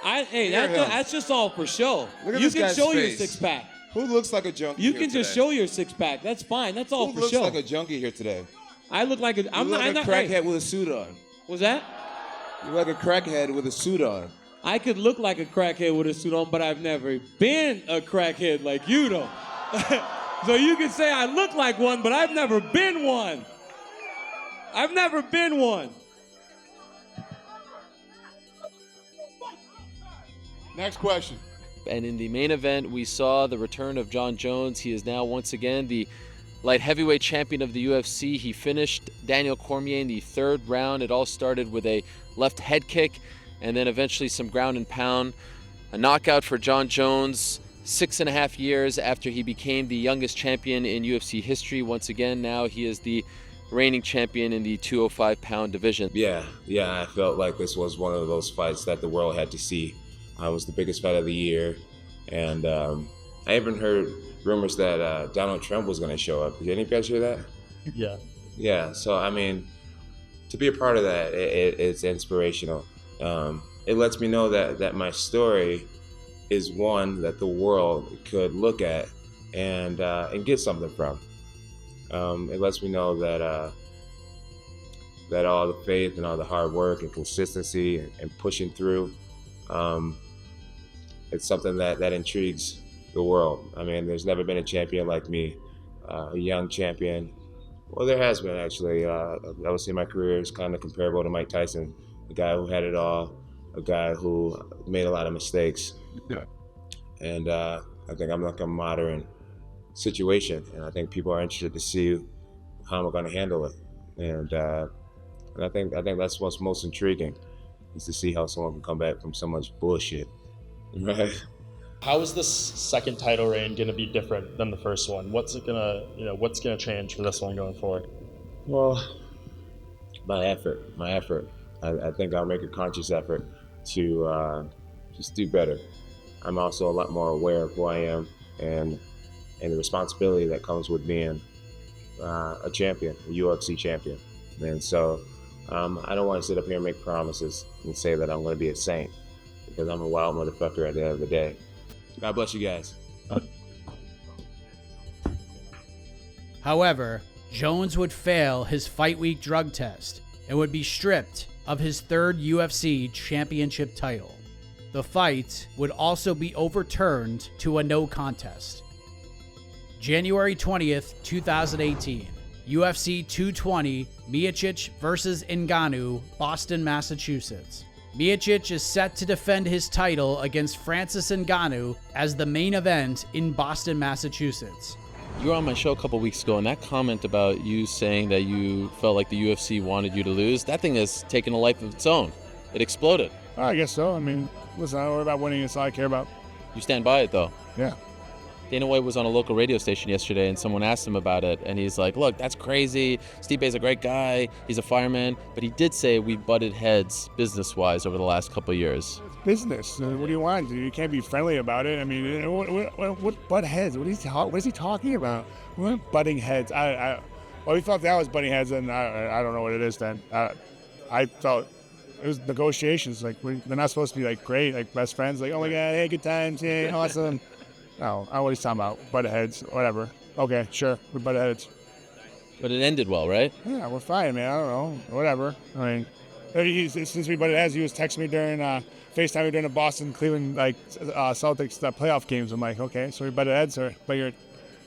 That's just all for show. Look at you this can guy's show your face. 6-pack. Who looks like a junkie You here can just today? show your 6-pack. That's fine. That's all Who for looks show. like a junkie here today? I look like a. I'm you look not. like I'm a not. crackhead with a suit on. What's that? You look like a crackhead with a suit on. I could look like a crackhead with a suit on, but I've never been a crackhead like you, though. So you can say I look like one, but I've never been one. I've never been one. Next question. And in the main event, we saw the return of Jon Jones. He is now once again the light heavyweight champion of the UFC. He finished Daniel Cormier in the 3rd round. It all started with a left head kick and then eventually some ground and pound. A knockout for Jon Jones 6.5 years after he became the youngest champion in UFC history. Once again, now he is the reigning champion in the 205-pound division. Yeah, I felt like this was one of those fights that the world had to see. It was the biggest fight of the year, and I even heard rumors that Donald Trump was going to show up. Did any of you guys hear that? Yeah. Yeah, so I mean, to be a part of that, it's inspirational. It lets me know that my story is one that the world could look at and get something from. It lets me know that that all the faith and all the hard work and consistency and pushing through, it's something that intrigues the world. I mean, there's never been a champion like me, a young champion. Well, there has been, actually. I would say my career is kind of comparable to Mike Tyson, a guy who had it all, a guy who made a lot of mistakes. Yeah. And I think I'm like a modern situation, and I think people are interested to see how I'm going to handle it. And I think that's what's most intriguing, is to see how someone can come back from so much bullshit. Right. How is this second title reign going to be different than the first one? What's going to change for this one going forward? Well, my effort. I think I'll make a conscious effort to just do better. I'm also a lot more aware of who I am and the responsibility that comes with being a champion, a UFC champion. And so I don't want to sit up here and make promises and say that I'm going to be a saint, because I'm a wild motherfucker at the end of the day. God bless you guys. However, Jones would fail his fight week drug test and would be stripped of his 3rd UFC championship title. The fight would also be overturned to a no contest. January 20th, 2018, UFC 220, Miocic versus Ngannou, Boston, Massachusetts. Miocic is set to defend his title against Francis Ngannou as the main event in Boston, Massachusetts. You were on my show a couple weeks ago, and that comment about you saying that you felt like the UFC wanted you to lose, that thing has taken a life of its own. It exploded. I guess so. I mean, listen, I don't worry about winning. It's all I care about. You stand by it, though. Yeah. Dana White was on a local radio station yesterday, and someone asked him about it, and he's like, look, that's crazy. Stipe's a great guy. He's a fireman. But he did say we've butted heads business-wise over the last couple of years. It's business. What do you want? You can't be friendly about it. I mean, what butt heads? What is he talking about? We're butting heads. Well, we thought that was butting heads, and I don't know what it is then. I thought it was negotiations. Like, they're not supposed to be, like, great, like, best friends. Like, oh, my God, hey, good times, hey, awesome. No, I don't know what he's talking about. Butt heads, whatever. Okay, sure, we butt heads. But it ended well, right? Yeah, we're fine, man. I don't know, whatever. I mean, since we butted heads, he was texting me during FaceTime me during the Boston-Cleveland Celtics playoff games. I'm like, okay, so we butted heads, but you're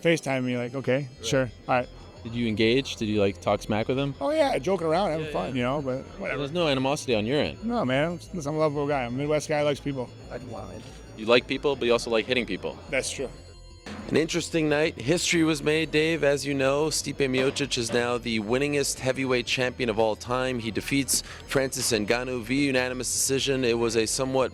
FaceTiming me, like, okay, sure, all right. Did you engage? Did you, like, talk smack with him? Oh, yeah, joking around, having fun, you know, but whatever. There's no animosity on your end. No, man, I'm a lovable guy. I'm a Midwest guy who likes people. You like people, but you also like hitting people. That's true. An interesting night. History was made, Dave. As you know, Stipe Miocic is now the winningest heavyweight champion of all time. He defeats Francis Ngannou via unanimous decision. It was a somewhat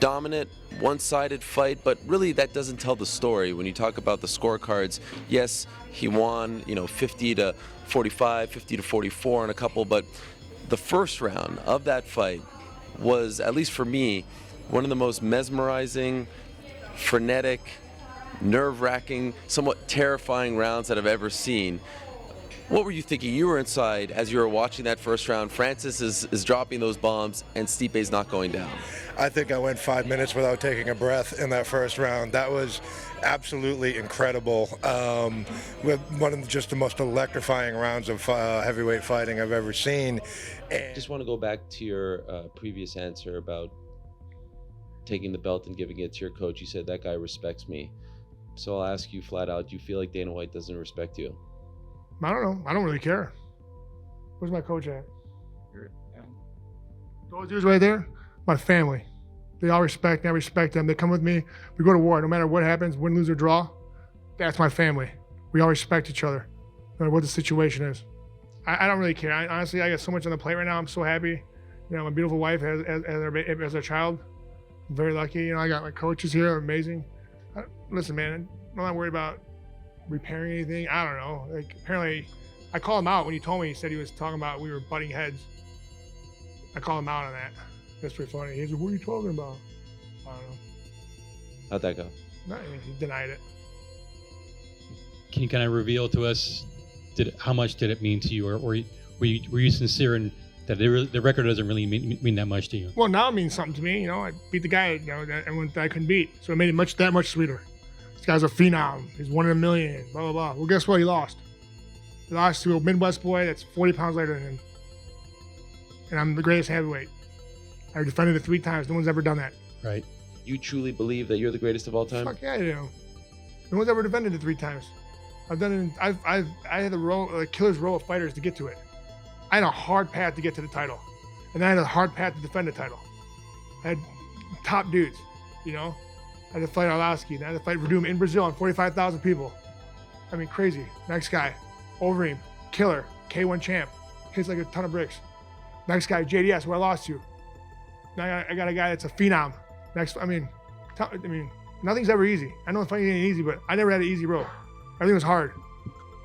dominant, one-sided fight, but really that doesn't tell the story. When you talk about the scorecards, yes, he won, 50 to 45, 50 to 44 on a couple, but the first round of that fight was, at least for me, one of the most mesmerizing, frenetic, nerve-wracking, somewhat terrifying rounds that I've ever seen. What were you thinking? You were inside as you were watching that first round. Francis is dropping those bombs and Stipe's not going down. I think I went 5 minutes without taking a breath in that first round. That was absolutely incredible. With one of just the most electrifying rounds of heavyweight fighting I've ever seen. I just want to go back to your previous answer about taking the belt and giving it to your coach. You said that guy respects me. So I'll ask you flat out, do you feel like Dana White doesn't respect you? I don't know. I don't really care. Where's my coach at? Those dudes right there, my family. They all respect me. I respect them. They come with me. We go to war. No matter what happens, win, lose, or draw, that's my family. We all respect each other, no matter what the situation is. I don't really care. Honestly, I got so much on the plate right now. I'm so happy. My beautiful wife as our child. I'm very lucky. I got my coaches here. They're amazing. Listen, man, I'm not worried about repairing anything. I don't know. Apparently, I called him out when he told me. He said he was talking about we were butting heads. I called him out on that. That's pretty funny. He said, "What are you talking about?" I don't know. How'd that go? No, he denied it. Can you kind of reveal to us how much did it mean to you, or were you sincere in that the record doesn't really mean that much to you? Well, now it means something to me. I beat the guy that I couldn't beat, so it made it that much sweeter. This guy's a phenom. He's 1 in a million. Blah blah blah. Well, guess what? He lost. He lost to a Midwest boy that's 40 pounds lighter than him, and I'm the greatest heavyweight. I defended it 3 times. No one's ever done that. Right. You truly believe that you're the greatest of all time? Fuck yeah, I do. No one's ever defended it 3 times. I've done it. I had a killer's row of fighters to get to it. I had a hard path to get to the title, and I had a hard path to defend the title. I had top dudes, I had to fight Arlovsky, and I had to fight Verdum in Brazil on 45,000 people. I mean, crazy. Next guy, Overeem, killer, K1 champ, hits like a ton of bricks. Next guy, JDS, who I lost to. Now I got a guy that's a phenom. Nothing's ever easy. I know fighting ain't easy, but I never had an easy road. Everything was hard.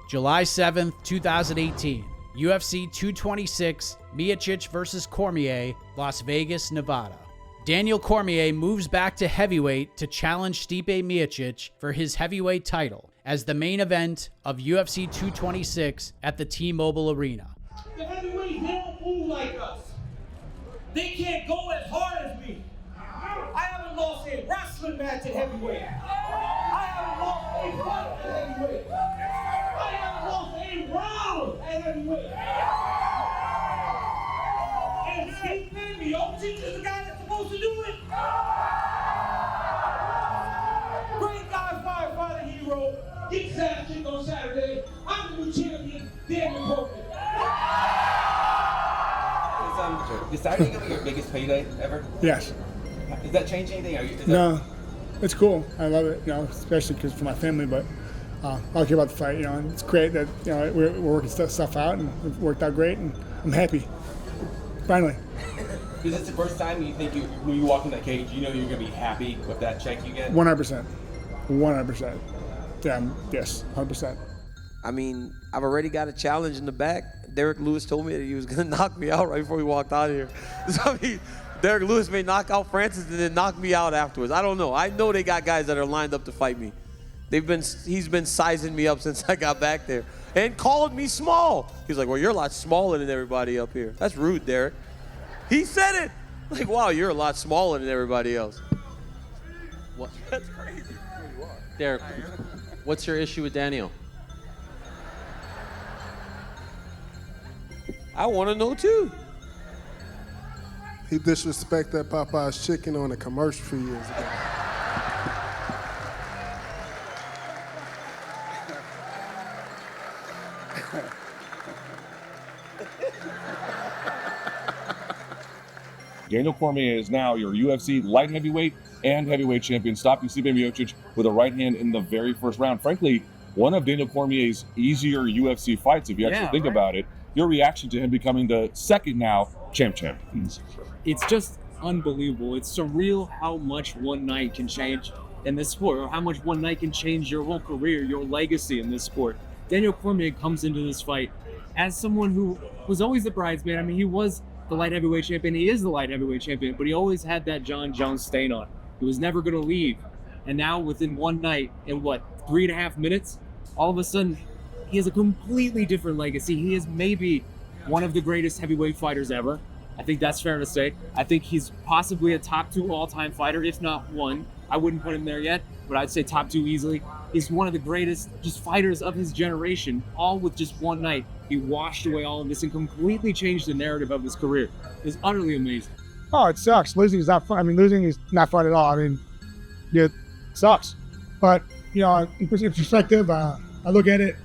July 7th, 2018. UFC 226, Miocic versus Cormier, Las Vegas, Nevada. Daniel Cormier moves back to heavyweight to challenge Stipe Miocic for his heavyweight title as the main event of UFC 226 at the T-Mobile Arena. The heavyweights, they don't move like us. They can't go as hard as me. I haven't lost a wrestling match at heavyweight. I haven't lost a fight at heavyweight. I haven't lost a round at heavyweight. And Stipe Miocic is the guy that's supposed to do it. Great guy, firefighter hero. Get his ass kicked on Saturday. I'm the new champion, Daniel Cormier. Is Saturday going to be your biggest payday ever? Yes. Does that change anything? No, it's cool. I love it, especially because for my family, but I don't care about the fight, and it's great that, we're working stuff out, and it worked out great, and I'm happy. Finally. Is this the first time you think when you walk in that cage, you're going to be happy with that check you get? 100%. 100%. Yeah, yes, 100%. I mean, I've already got a challenge in the back. Derek Lewis told me that he was going to knock me out right before we walked out of here. So, I mean, Derek Lewis may knock out Francis and then knock me out afterwards. I don't know. I know they got guys that are lined up to fight me. He's been sizing me up since I got back there and called me small. He's like, well, you're a lot smaller than everybody up here. That's rude, Derek. He said it. Like, wow, you're a lot smaller than everybody else. What? That's crazy. Derek, what's your issue with Daniel? I want to know too. He disrespected Popeye's chicken on a commercial a few years ago. Daniel Cormier is now your UFC light heavyweight and heavyweight champion, stopping Stipe Miocic with a right hand in the very first round. Frankly, one of Daniel Cormier's easier UFC fights, if you actually think about it. Your reaction to him becoming the second now champ. It's just unbelievable. It's surreal how much one night can change in this sport, or how much one night can change your whole career, your legacy in this sport. Daniel Cormier comes into this fight as someone who was always the bridesmaid. I mean, he was the light heavyweight champion. He is the light heavyweight champion, but he always had that Jon Jones stain on. He was never going to leave. And now within one night, in 3.5 minutes, all of a sudden, he has a completely different legacy. He is maybe one of the greatest heavyweight fighters ever. I think that's fair to say. I think he's possibly a top 2 all-time fighter, if not one. I wouldn't put him there yet, but I'd say top 2 easily. He's one of the greatest just fighters of his generation, all with just one night. He washed away all of this and completely changed the narrative of his career. It's utterly amazing. Oh, it sucks. Losing is not fun. I mean, losing is not fun at all. I mean, it sucks. But, in perspective, I look at it.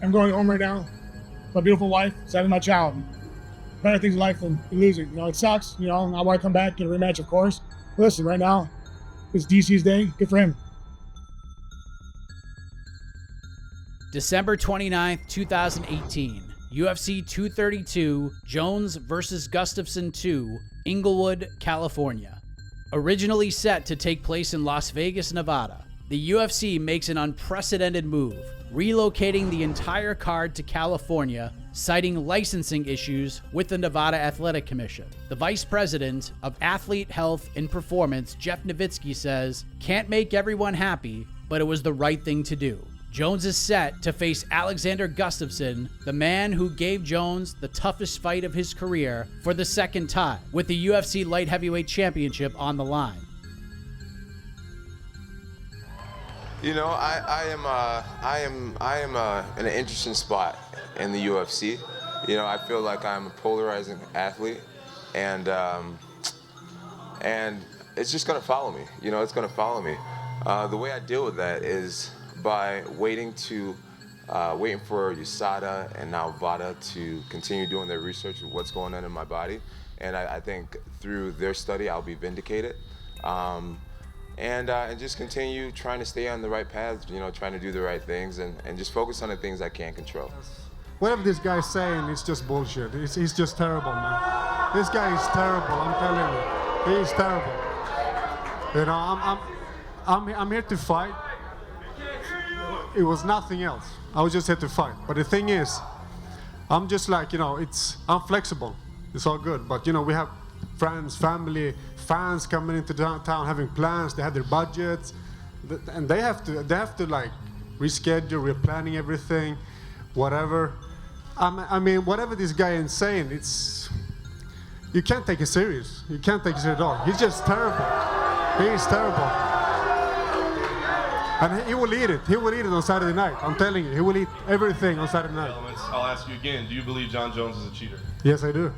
I'm going home right now. My beautiful wife, having my child. Better things in life than losing. It sucks. I want to come back, get a rematch, of course. But listen, right now, it's DC's day. Good for him. December 29th, 2018. UFC 232, Jones versus Gustafsson 2, Inglewood, California. Originally set to take place in Las Vegas, Nevada, the UFC makes an unprecedented move, relocating the entire card to California, citing licensing issues with the Nevada Athletic Commission. The Vice President of Athlete Health and Performance, Jeff Nowitzki, says, "Can't make everyone happy, but it was the right thing to do." Jones is set to face Alexander Gustafsson, the man who gave Jones the toughest fight of his career, for the second time, with the UFC Light Heavyweight Championship on the line. I am in an interesting spot in the UFC. I feel like I'm a polarizing athlete, and it's just gonna follow me. It's gonna follow me. The way I deal with that is by waiting for USADA and now VADA to continue doing their research of what's going on in my body. And I think through their study, I'll be vindicated. And just continue trying to stay on the right path, trying to do the right things and just focus on the things I can't control. Whatever this guy's saying, it's just bullshit. He's just terrible, man. This guy is terrible, I'm telling you. He is terrible. I'm here to fight. It was nothing else. I was just here to fight. But the thing is, I'm just like, I'm flexible. It's all good. But, we have friends, family, fans coming into downtown having plans. They have their budgets. And they have to like reschedule, we're planning everything, whatever. I mean, whatever this guy is saying, you can't take it serious. You can't take it serious at all. He's just terrible. He is terrible. And he will eat it. He will eat it on Saturday night. I'm telling you, he will eat everything on Saturday night. I'll ask you again, do you believe Jon Jones is a cheater? Yes, I do.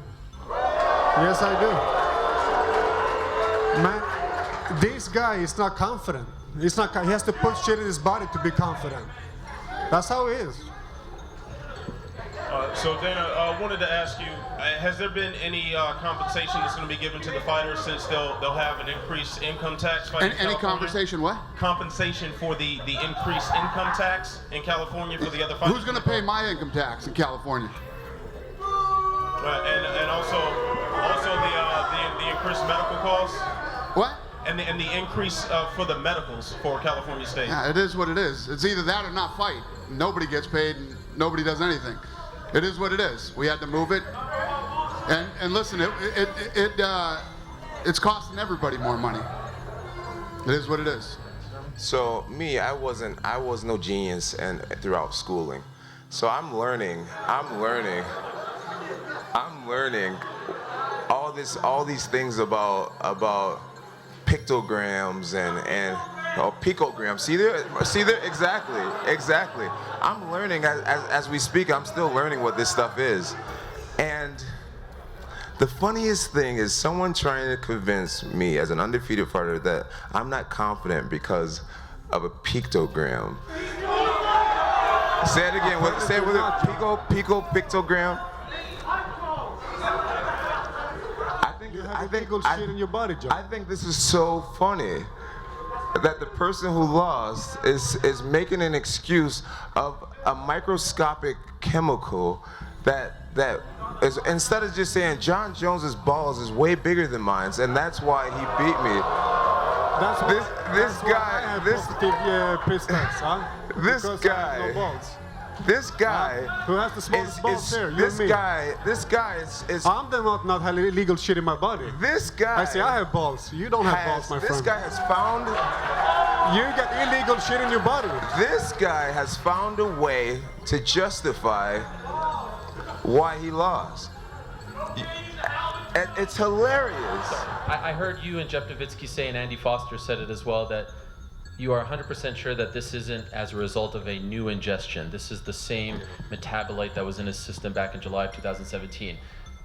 Yes, I do. Man, this guy is not confident. He has to put shit in his body to be confident. That's how he is. So Dana, I wanted to ask you, has there been any compensation that's going to be given to the fighters since they'll have an increased income tax? Any conversation what? Compensation for the increased income tax in California for the other fighters? Who's going to pay my income tax in California? And also the increased medical costs? What? And the increase for the medicals for California State. Yeah, it is what it is. It's either that or not fight. Nobody gets paid and nobody does anything. It is what it is. We had to move it. And listen, it's costing everybody more money. It is what it is. So me, I was no genius throughout schooling. So I'm learning all these things about pictograms and picograms. See there, exactly. I'm learning as we speak. I'm still learning what this stuff is. And the funniest thing is someone trying to convince me as an undefeated fighter that I'm not confident because of a pictogram. Say it again. Say it with a pictogram. I illegal shit in your body, Joe. I think this is so funny that the person who lost is making an excuse of a microscopic chemical that is, instead of just saying Jon Jones's balls is way bigger than mine, and that's why he beat me. This guy who has the smallest balls there, you and me. This guy is. I'm the one not having illegal shit in my body. This guy. I say I have balls. You don't have balls, my friend. This guy has found. You got illegal shit in your body. This guy has found a way to justify why he lost. It's hilarious. I heard you and Jeff Nowitzki say, and Andy Foster said it as well, that you are 100% sure that this isn't as a result of a new ingestion. This is the same metabolite that was in his system back in July of 2017.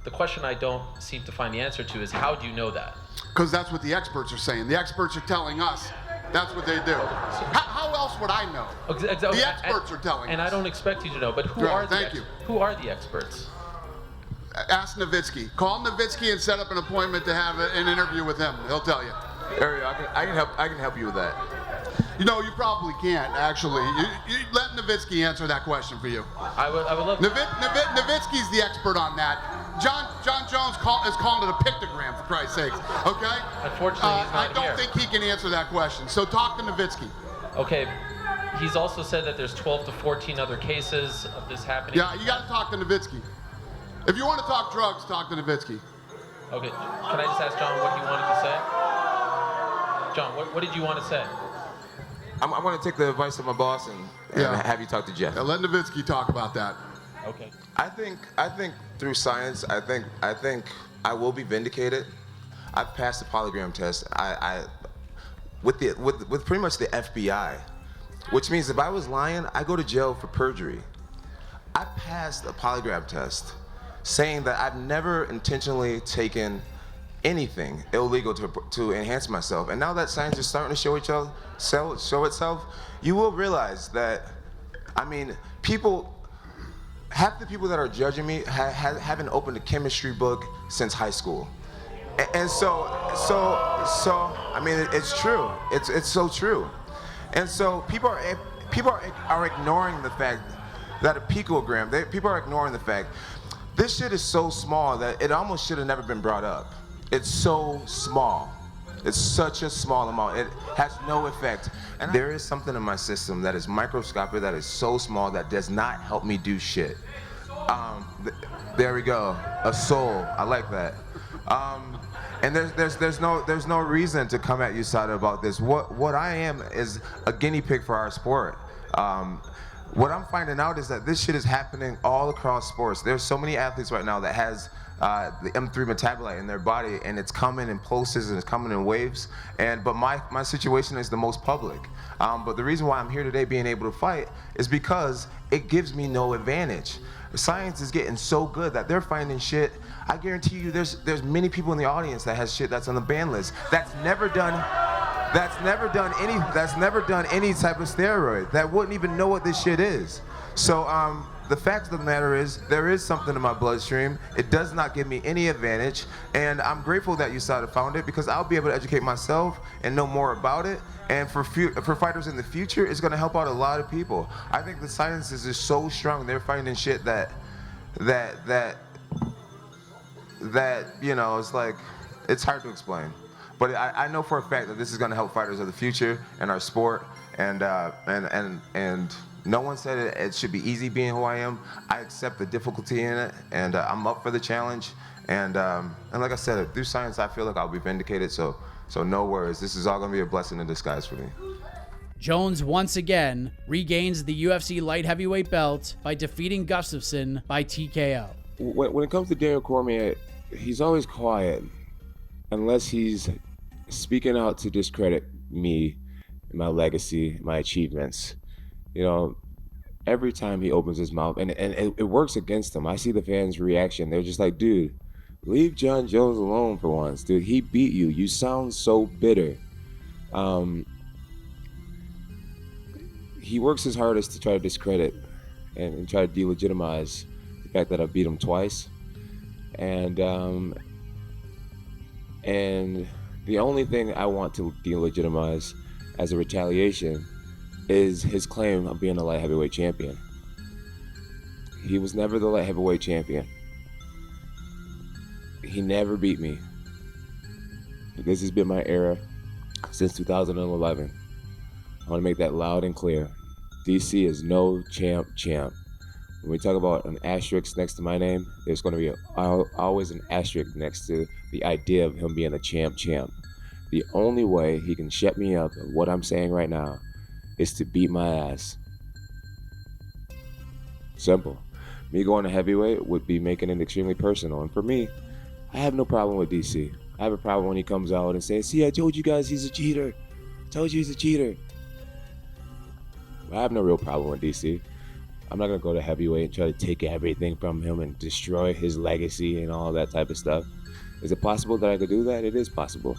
The question I don't seem to find the answer to is, how do you know that? Because that's what the experts are saying. The experts are telling us that's what they do. How else would I know? The experts are telling us. And I don't expect you to know, but who are the experts? Ask Nowitzki. Call Nowitzki and set up an appointment to have an interview with him. He'll tell you. Ariel, I can help you with that. You know, you probably can't, actually. You let Nowitzki answer that question for you. I would love Nowitzki's the expert on that. Jon Jones is calling it a pictogram, for Christ's sakes, okay? Unfortunately, he's not I don't think he can answer that question, so talk to Nowitzki. Okay. He's also said that there's 12 to 14 other cases of this happening. Yeah, you got to talk to Nowitzki. If you want to talk drugs, talk to Nowitzki. Okay, can I just ask John what he wanted to say? John, what did you want to say? I'm going to take the advice of my boss and have you talk to Jeff. Yeah, let Nowitzki talk about that. Okay. I think through science, I think I will be vindicated. I've passed the polygraph test. With pretty much the FBI, which means if I was lying, I go to jail for perjury. I passed a polygraph test, saying that I've never intentionally taken anything illegal to enhance myself. And now that science is starting to show itself, you will realize that, I mean, half the people that are judging me haven't opened a chemistry book since high school. And so, I mean, it's true. It's so true. And so people are ignoring the fact that a picogram, people are ignoring the fact this shit is so small that it almost should have never been brought up. It's so small. It's such a small amount. It has no effect. And there is something in my system that is microscopic, that is so small that does not help me do shit. There we go. A soul. I like that. And there's no reason to come at USADA about this. What I am is a guinea pig for our sport. What I'm finding out is that this shit is happening all across sports. There's so many athletes right now that has the M3 metabolite in their body, and it's coming in pulses and it's coming in waves. But my situation is the most public. But the reason why I'm here today being able to fight is because it gives me no advantage. Science is getting so good that they're finding shit. I guarantee you there's many people in the audience that has shit that's on the ban list that's never done any type of steroid, that wouldn't even know what this shit is. So the fact of the matter is, there is something in my bloodstream. It does not give me any advantage, and I'm grateful that USADA found it, because I'll be able to educate myself and know more about it. And for fighters in the future, it's going to help out a lot of people. I think the science is just so strong. They're finding shit that you know, it's like, it's hard to explain. But I know for a fact that this is going to help fighters of the future and our sport. And no one said it should be easy being who I am. I accept the difficulty in it, and I'm up for the challenge. And like I said, through science, I feel like I'll be vindicated. So no worries. This is all going to be a blessing in disguise for me. Jones once again regains the UFC light heavyweight belt by defeating Gustafsson by TKO. When it comes to Daniel Cormier, he's always quiet unless he's speaking out to discredit me, my legacy, my achievements. You know, every time he opens his mouth, and it works against him. I see the fans' reaction. They're just like, dude, leave Jon Jones alone for once. Dude, he beat you. You sound so bitter. He works his hardest to try to discredit and try to delegitimize the fact that I beat him twice. And And the only thing I want to delegitimize as a retaliation is his claim of being a light heavyweight champion. He was never the light heavyweight champion. He never beat me. This has been my era since 2011. I want to make that loud and clear. DC is no champ. When we talk about an asterisk next to my name, there's going to be always an asterisk next to the idea of him being a champ. The only way he can shut me up of what I'm saying right now is to beat my ass. Simple. Me going to heavyweight would be making it extremely personal. And for me, I have no problem with DC. I have a problem when he comes out and says, see, I told you guys he's a cheater. I told you he's a cheater. I have no real problem with DC. I'm not going to go to heavyweight and try to take everything from him and destroy his legacy and all that type of stuff. Is it possible that I could do that? It is possible.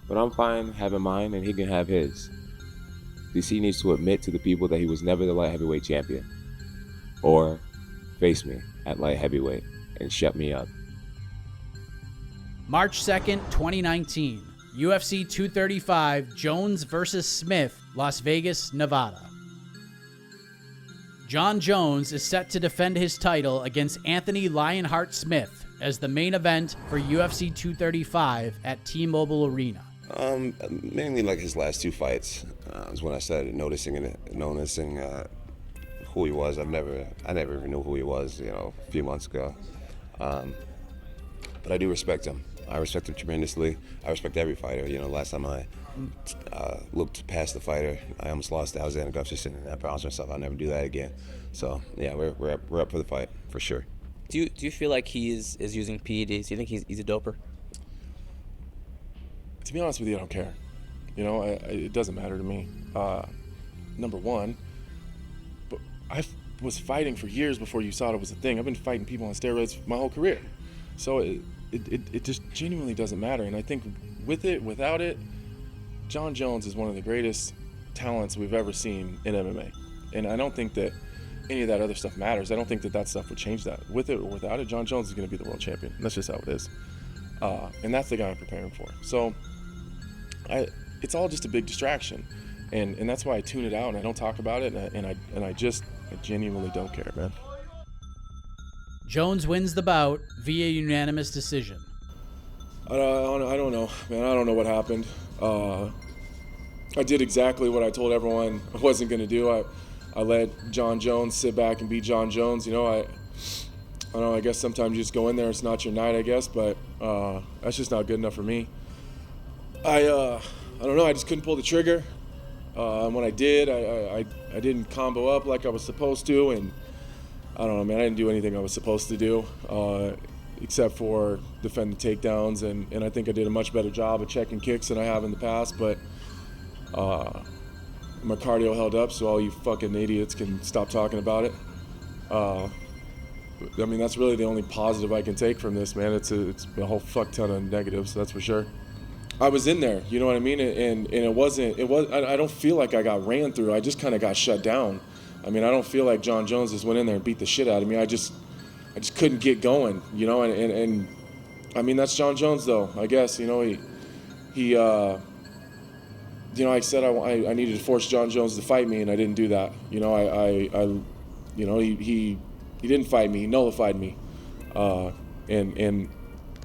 But I'm fine having mine and he can have his. DC needs to admit to the people that he was never the light heavyweight champion. Or face me at light heavyweight and shut me up. March 2nd, 2019, UFC 235, Jones versus Smith, Las Vegas, Nevada. Jon Jones is set to defend his title against Anthony Lionheart Smith as the main event for UFC 235 at T-Mobile Arena. Mainly like his last two fights is when I started noticing who he was. I never even knew who he was, a few months ago. But I do respect him. I respect him tremendously. I respect every fighter. Last time I looked past the fighter, I almost lost to Alexander Gustafsson, and I promised myself I'll never do that again. So yeah, we're up for the fight for sure. Do you feel like he is using PEDs? Do you think he's a doper? To be honest with you, I don't care. It doesn't matter to me. Number one, but I was fighting for years before you saw it was a thing. I've been fighting people on steroids my whole career. So it just genuinely doesn't matter. And I think with it, without it, Jon Jones is one of the greatest talents we've ever seen in MMA. And I don't think that any of that other stuff matters. I don't think that stuff would change that. With it or without it, Jon Jones is going to be the world champion. That's just how it is. And that's the guy I'm preparing for. So it's all just a big distraction. And that's why I tune it out and I don't talk about it. And I genuinely don't care, man. Jones wins the bout via unanimous decision. I don't know, man. I don't know what happened. I did exactly what I told everyone I wasn't going to do. I let Jon Jones sit back and be Jon Jones. I don't know, I guess sometimes you just go in there, it's not your night, I guess, but that's just not good enough for me. I don't know, I just couldn't pull the trigger. When I did, I didn't combo up like I was supposed to, and I don't know, man, I didn't do anything I was supposed to do, except for defend the takedowns, and I think I did a much better job of checking kicks than I have in the past, but my cardio held up, so all you fucking idiots can stop talking about it. I mean, that's really the only positive I can take from this, man. It's a whole fuck ton of negatives, that's for sure. I was in there, you know what I mean? And I don't feel like I got ran through. I just kind of got shut down. I mean, I don't feel like Jon Jones just went in there and beat the shit out of me. I just couldn't get going, and I mean, that's Jon Jones though, I guess, he I said I needed to force Jon Jones to fight me, and I didn't do that. He didn't fight me, he nullified me, and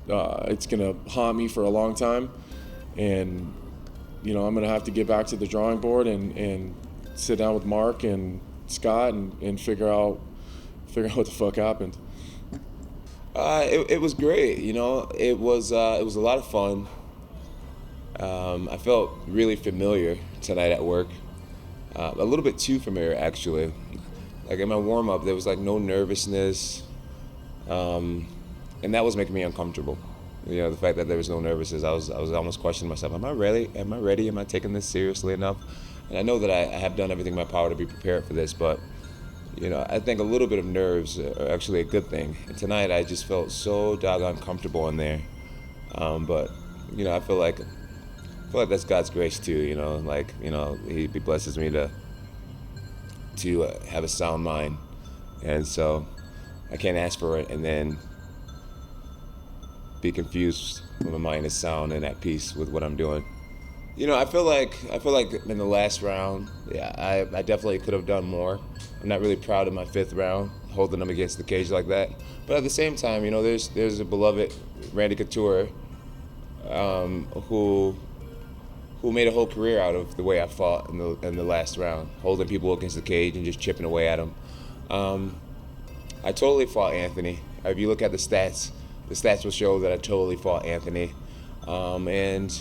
it's gonna haunt me for a long time, and I'm gonna have to get back to the drawing board and sit down with Mark and Scott and figure out what the fuck happened. It was great, it was a lot of fun. I felt really familiar tonight at work, a little bit too familiar actually. Like in my warm-up, there was like no nervousness, and that was making me uncomfortable. The fact that there was no nervousness, I was almost questioning myself. Am I ready? Am I taking this seriously enough? And I know that I have done everything in my power to be prepared for this, but I think a little bit of nerves are actually a good thing. And tonight I just felt so doggone comfortable in there. But I feel like that's God's grace too. He blesses me to have a sound mind, and so I can't ask for it and then be confused when my mind is sound and at peace with what I'm doing. You know, I feel like in the last round, yeah, I definitely could have done more. I'm not really proud of my 5th round, holding him against the cage like that. But at the same time, you know, there's a beloved Randy Couture who made a whole career out of the way I fought in the last round, holding people against the cage and just chipping away at them. I totally fought Anthony. If you look at the stats will show that I totally fought Anthony. And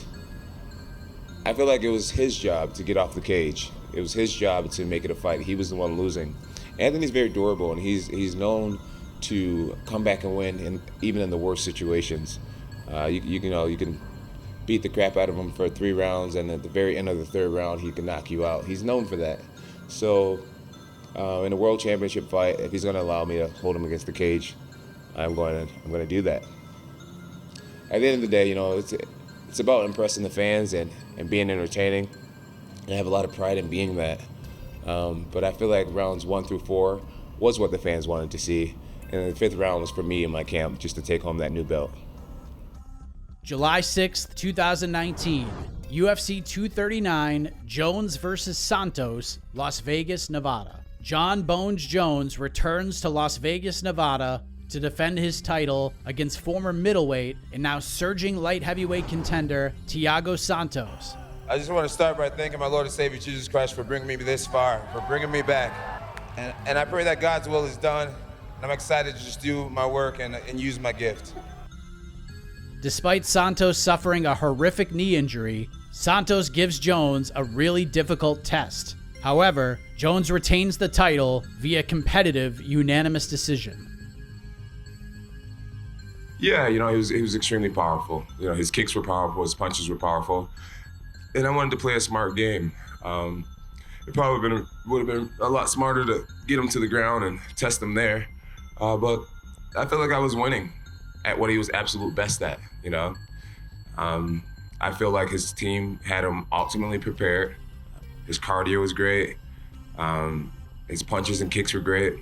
I feel like it was his job to get off the cage. It was his job to make it a fight. He was the one losing. Anthony's very durable, and he's known to come back and win, even in the worst situations. You can beat the crap out of him for 3 rounds, and at the very end of the 3rd round, he can knock you out. He's known for that. So in a world championship fight, if he's going to allow me to hold him against the cage, I'm going to do that. At the end of the day, you know, it's about impressing the fans and being entertaining. And I have a lot of pride in being that. But I feel like rounds 1 through 4 was what the fans wanted to see. And the 5th round was for me in my camp, just to take home that new belt. July 6th, 2019, UFC 239, Jones versus Santos, Las Vegas, Nevada. Jon Bones Jones returns to Las Vegas, Nevada to defend his title against former middleweight and now surging light heavyweight contender Thiago Santos. I just want to start by thanking my Lord and Savior Jesus Christ for bringing me this far, for bringing me back. And I pray that God's will is done. And I'm excited to just do my work and use my gift. Despite Santos suffering a horrific knee injury, Santos gives Jones a really difficult test. However, Jones retains the title via competitive unanimous decision. Yeah, you know, he was extremely powerful. You know, his kicks were powerful, his punches were powerful. And I wanted to play a smart game. It probably would have been a lot smarter to get him to the ground and test him there. But I feel like I was winning at what he was absolute best at, you know? I feel like his team had him optimally prepared. His cardio was great. His punches and kicks were great.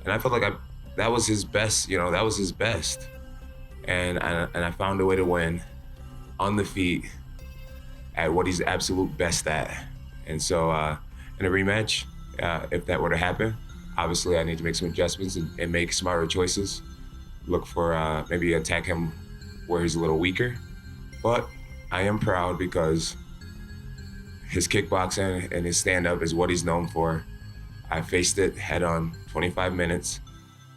And I felt like that was his best, you know, that was his best. And I found a way to win on the feet at what he's absolute best at. And so in a rematch, if that were to happen, obviously I need to make some adjustments and make smarter choices. Look for maybe attack him where he's a little weaker. But I am proud because his kickboxing and his stand-up is what he's known for. I faced it head on 25 minutes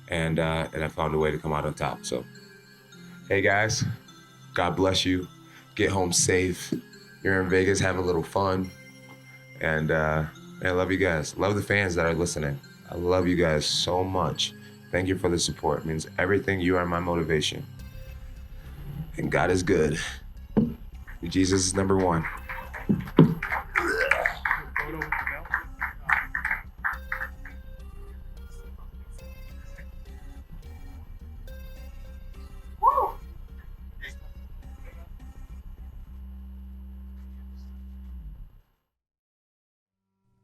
and I found a way to come out on top. So, hey guys, God bless you. Get home safe. You're in Vegas, have a little fun. And I love you guys. Love the fans that are listening. I love you guys so much. Thank you for the support. It means everything. You are my motivation. And God is good. Jesus is number one.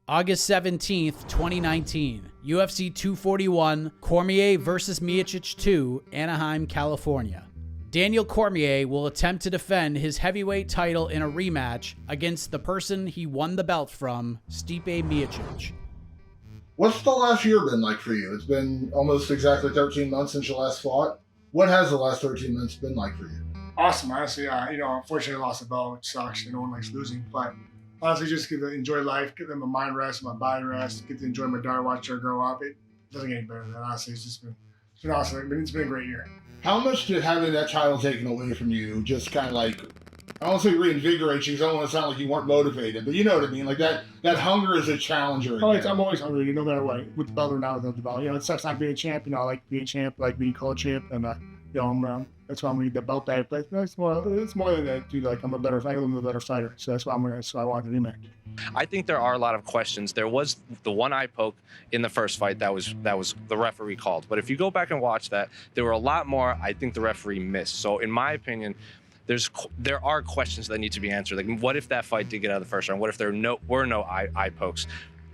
August 17th, 2019, UFC 241, Cormier versus Miocic 2, Anaheim, California. Daniel Cormier will attempt to defend his heavyweight title in a rematch against the person he won the belt from, Stipe Miocic. What's the last year been like for you? It's been almost exactly 13 months since you last fought. What has the last 13 months been like for you? Awesome, honestly. Unfortunately, I lost the belt, which sucks. No one likes losing, but honestly, just get to enjoy life, get them a mind rest, my body rest, get to enjoy my daughter, watch her grow up. It doesn't get any better than that, honestly. It's been awesome. It's been a great year. How much did having that title taken away from you just kind of like, I don't say reinvigorate you because I don't want to sound like you weren't motivated, but you know what I mean? Like that hunger as a challenger. I'm always hungry, no matter what, with the belt or not without the belt. It sucks not being a champ. I like being a champ, I like being co-champ, and that's why I'm gonna get the belt back. But it's more than that, dude. Like I'm a better fighter. So that's why I want the rematch. I think there are a lot of questions. There was the one eye poke in the first fight that was the referee called. But if you go back and watch that, there were a lot more I think the referee missed. So in my opinion, there are questions that need to be answered. Like what if that fight did get out of the first round? What if there were no eye pokes?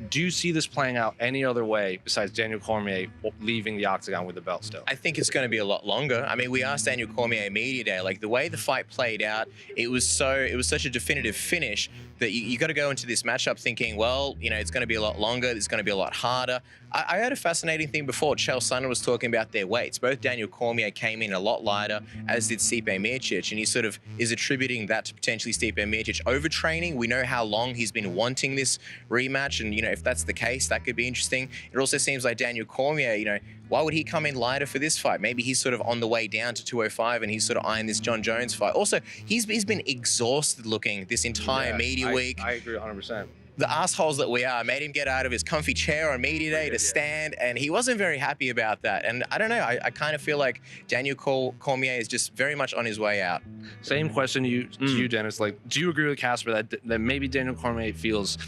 Do you see this playing out any other way besides Daniel Cormier leaving the octagon with the belt still? I think it's going to be a lot longer. I mean, we asked Daniel Cormier media day, like the way the fight played out, it was such a definitive finish that you got to go into this matchup thinking, well, you know, it's going to be a lot longer, it's going to be a lot harder. I heard a fascinating thing before. Chael Sonnen was talking about their weights. Both Daniel Cormier came in a lot lighter, as did Stipe Miocic, and he sort of is attributing that to potentially Stipe Miocic overtraining. We know how long he's been wanting this rematch, and, you know, if that's the case, that could be interesting. It also seems like Daniel Cormier, you know, why would he come in lighter for this fight? Maybe he's sort of on the way down to 205 and he's sort of eyeing this Jon Jones fight. Also, he's been exhausted looking this entire media week. I agree 100%. The assholes that we are made him get out of his comfy chair on media day to stand, and he wasn't very happy about that. And I don't know, I kind of feel like Daniel Cormier is just very much on his way out. Same question to you, Dennis. Like, do you agree with Casper that maybe Daniel Cormier feels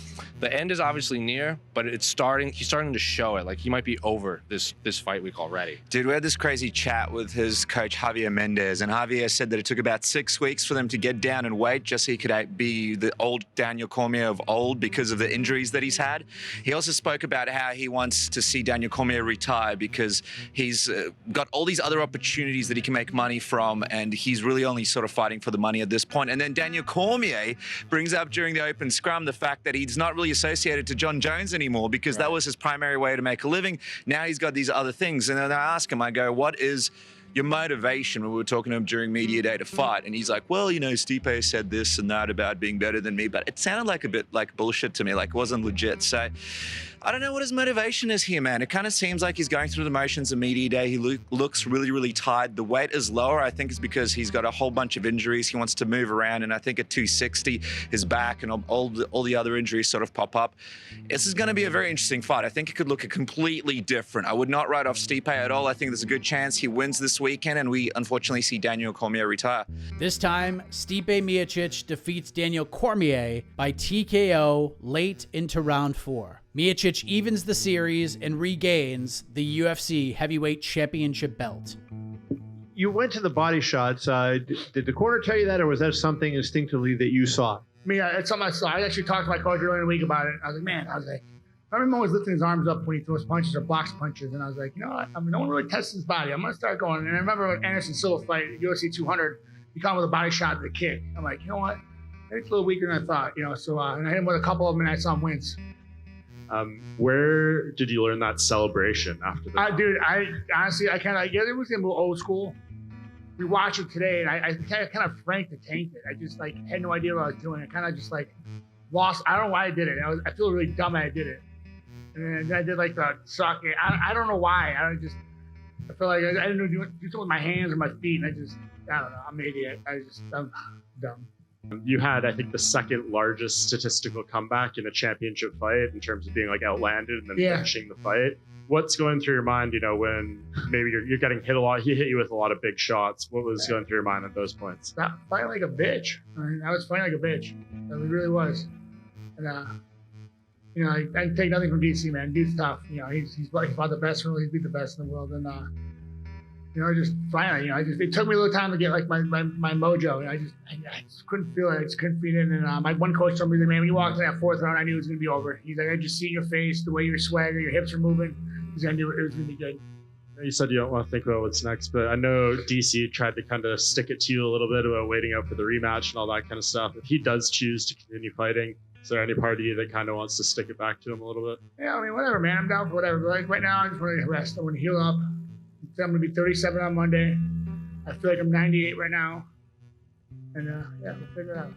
the end is obviously near, but it's starting? He's starting to show it. Like, he might be over this fight week already. Dude, we had this crazy chat with his coach Javier Mendez, and Javier said that it took about 6 weeks for them to get down in weight just so he could be the old Daniel Cormier of old because of the injuries that he's had. He also spoke about how he wants to see Daniel Cormier retire because he's got all these other opportunities that he can make money from, and he's really only sort of fighting for the money at this point. And then Daniel Cormier brings up during the open scrum the fact that he's not really associated to Jon Jones anymore because that was his primary way to make a living. Now he's got these other things. And then I ask him, I go, what is your motivation when we were talking to him during media day to fight? And he's like, well, you know, Stipe said this and that about being better than me, but it sounded like a bit like bullshit to me, like it wasn't legit. So I don't know what his motivation is here, man. It kind of seems like he's going through the motions of media day. He looks really, really tired. The weight is lower. I think it's because he's got a whole bunch of injuries. He wants to move around, and I think at 260, his back and all the other injuries sort of pop up. This is going to be a very interesting fight. I think it could look completely different. I would not write off Stipe at all. I think there's a good chance he wins this weekend, and we unfortunately see Daniel Cormier retire. This time, Stipe Miocic defeats Daniel Cormier by TKO late into round 4. Miocic evens the series and regains the UFC heavyweight championship belt. You went to the body shots. Did the corner tell you that, or was that something instinctively that you saw? It's something I saw. I actually talked to my coach earlier in the week about it. I was like, I remember always lifting his arms up when he throws punches or blocks punches, and I was like, you know what? No one really tests his body. I'm gonna start going. And I remember when Anderson Silva fight, UFC 200, he caught him with a body shot to the kick. I'm like, you know what? It's a little weaker than I thought, you know. So and I hit him with a couple of them, and I saw him wince. Where did you learn that celebration after that? Dude, I honestly, it was a little old school. We watched it today, and I kind of franked the tanked it. I just had no idea what I was doing. I kind of just lost. I don't know why I did it. I feel really dumb that I did it. And then I did the suck. I don't know why. I feel like I didn't do something with my hands or my feet, and I don't know. I'm an idiot. I'm dumb. You had, I think, the second largest statistical comeback in a championship fight in terms of being outlanded and then finishing the fight. What's going through your mind, you know, when maybe you're getting hit a lot? He hit you with a lot of big shots. What was going through your mind at those points? Not fighting like a bitch. I was fighting like a bitch. I really was. And you know, I take nothing from DC, man. Dude's tough. You know, he's fought the best in the world. He's beat the best in the world. And you know, just finally, you know, it took me a little time to get my mojo. And I just couldn't feel it. I just couldn't feed it. And my one coach told me that, man, when you walked in that 4th round, I knew it was gonna be over. He's like, I just see your face, the way you're swagger, your hips are moving. I knew it was gonna be good. You said you don't want to think about what's next, but I know DC tried to kind of stick it to you a little bit about waiting out for the rematch and all that kind of stuff. If he does choose to continue fighting, is there any part of you that kind of wants to stick it back to him a little bit? Yeah, I mean, whatever, man. I'm down for whatever. But right now, I just want to rest. I want to heal up. I'm going to be 37 on Monday. I feel like I'm 98 right now. And we'll figure it out.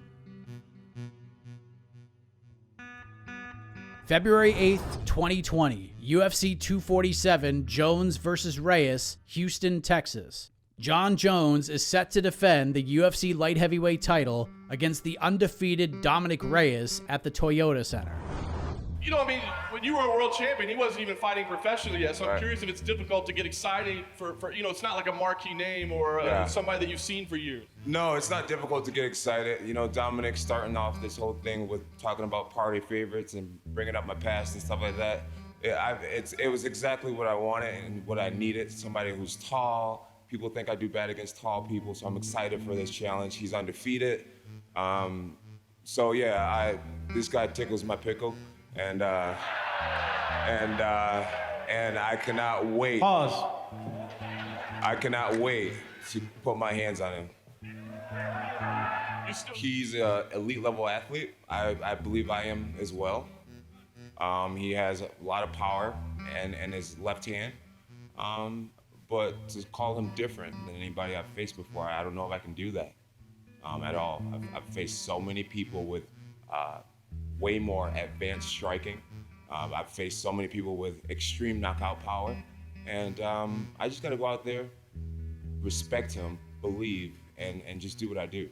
February 8th, 2020, UFC 247, Jones versus Reyes, Houston, Texas. Jon Jones is set to defend the UFC light heavyweight title against the undefeated Dominic Reyes at the Toyota Center. You know, I mean, when you were a world champion, he wasn't even fighting professionally yet. So I'm curious if it's difficult to get excited for you know, it's not like a marquee name or somebody that you've seen for years. No, it's not difficult to get excited. You know, Dominic starting off this whole thing with talking about party favorites and bringing up my past and stuff like that. It was exactly what I wanted and what I needed. Somebody who's tall. People think I do bad against tall people, so I'm excited for this challenge. He's undefeated. So yeah, this guy tickles my pickle. And And I cannot wait. Pause. I cannot wait to put my hands on him. He's an elite level athlete. I believe I am as well. He has a lot of power and his left hand. But to call him different than anybody I've faced before, I don't know if I can do that at all. I've faced so many people with way more advanced striking. I've faced so many people with extreme knockout power. And I just gotta go out there, respect him, believe, and just do what I do.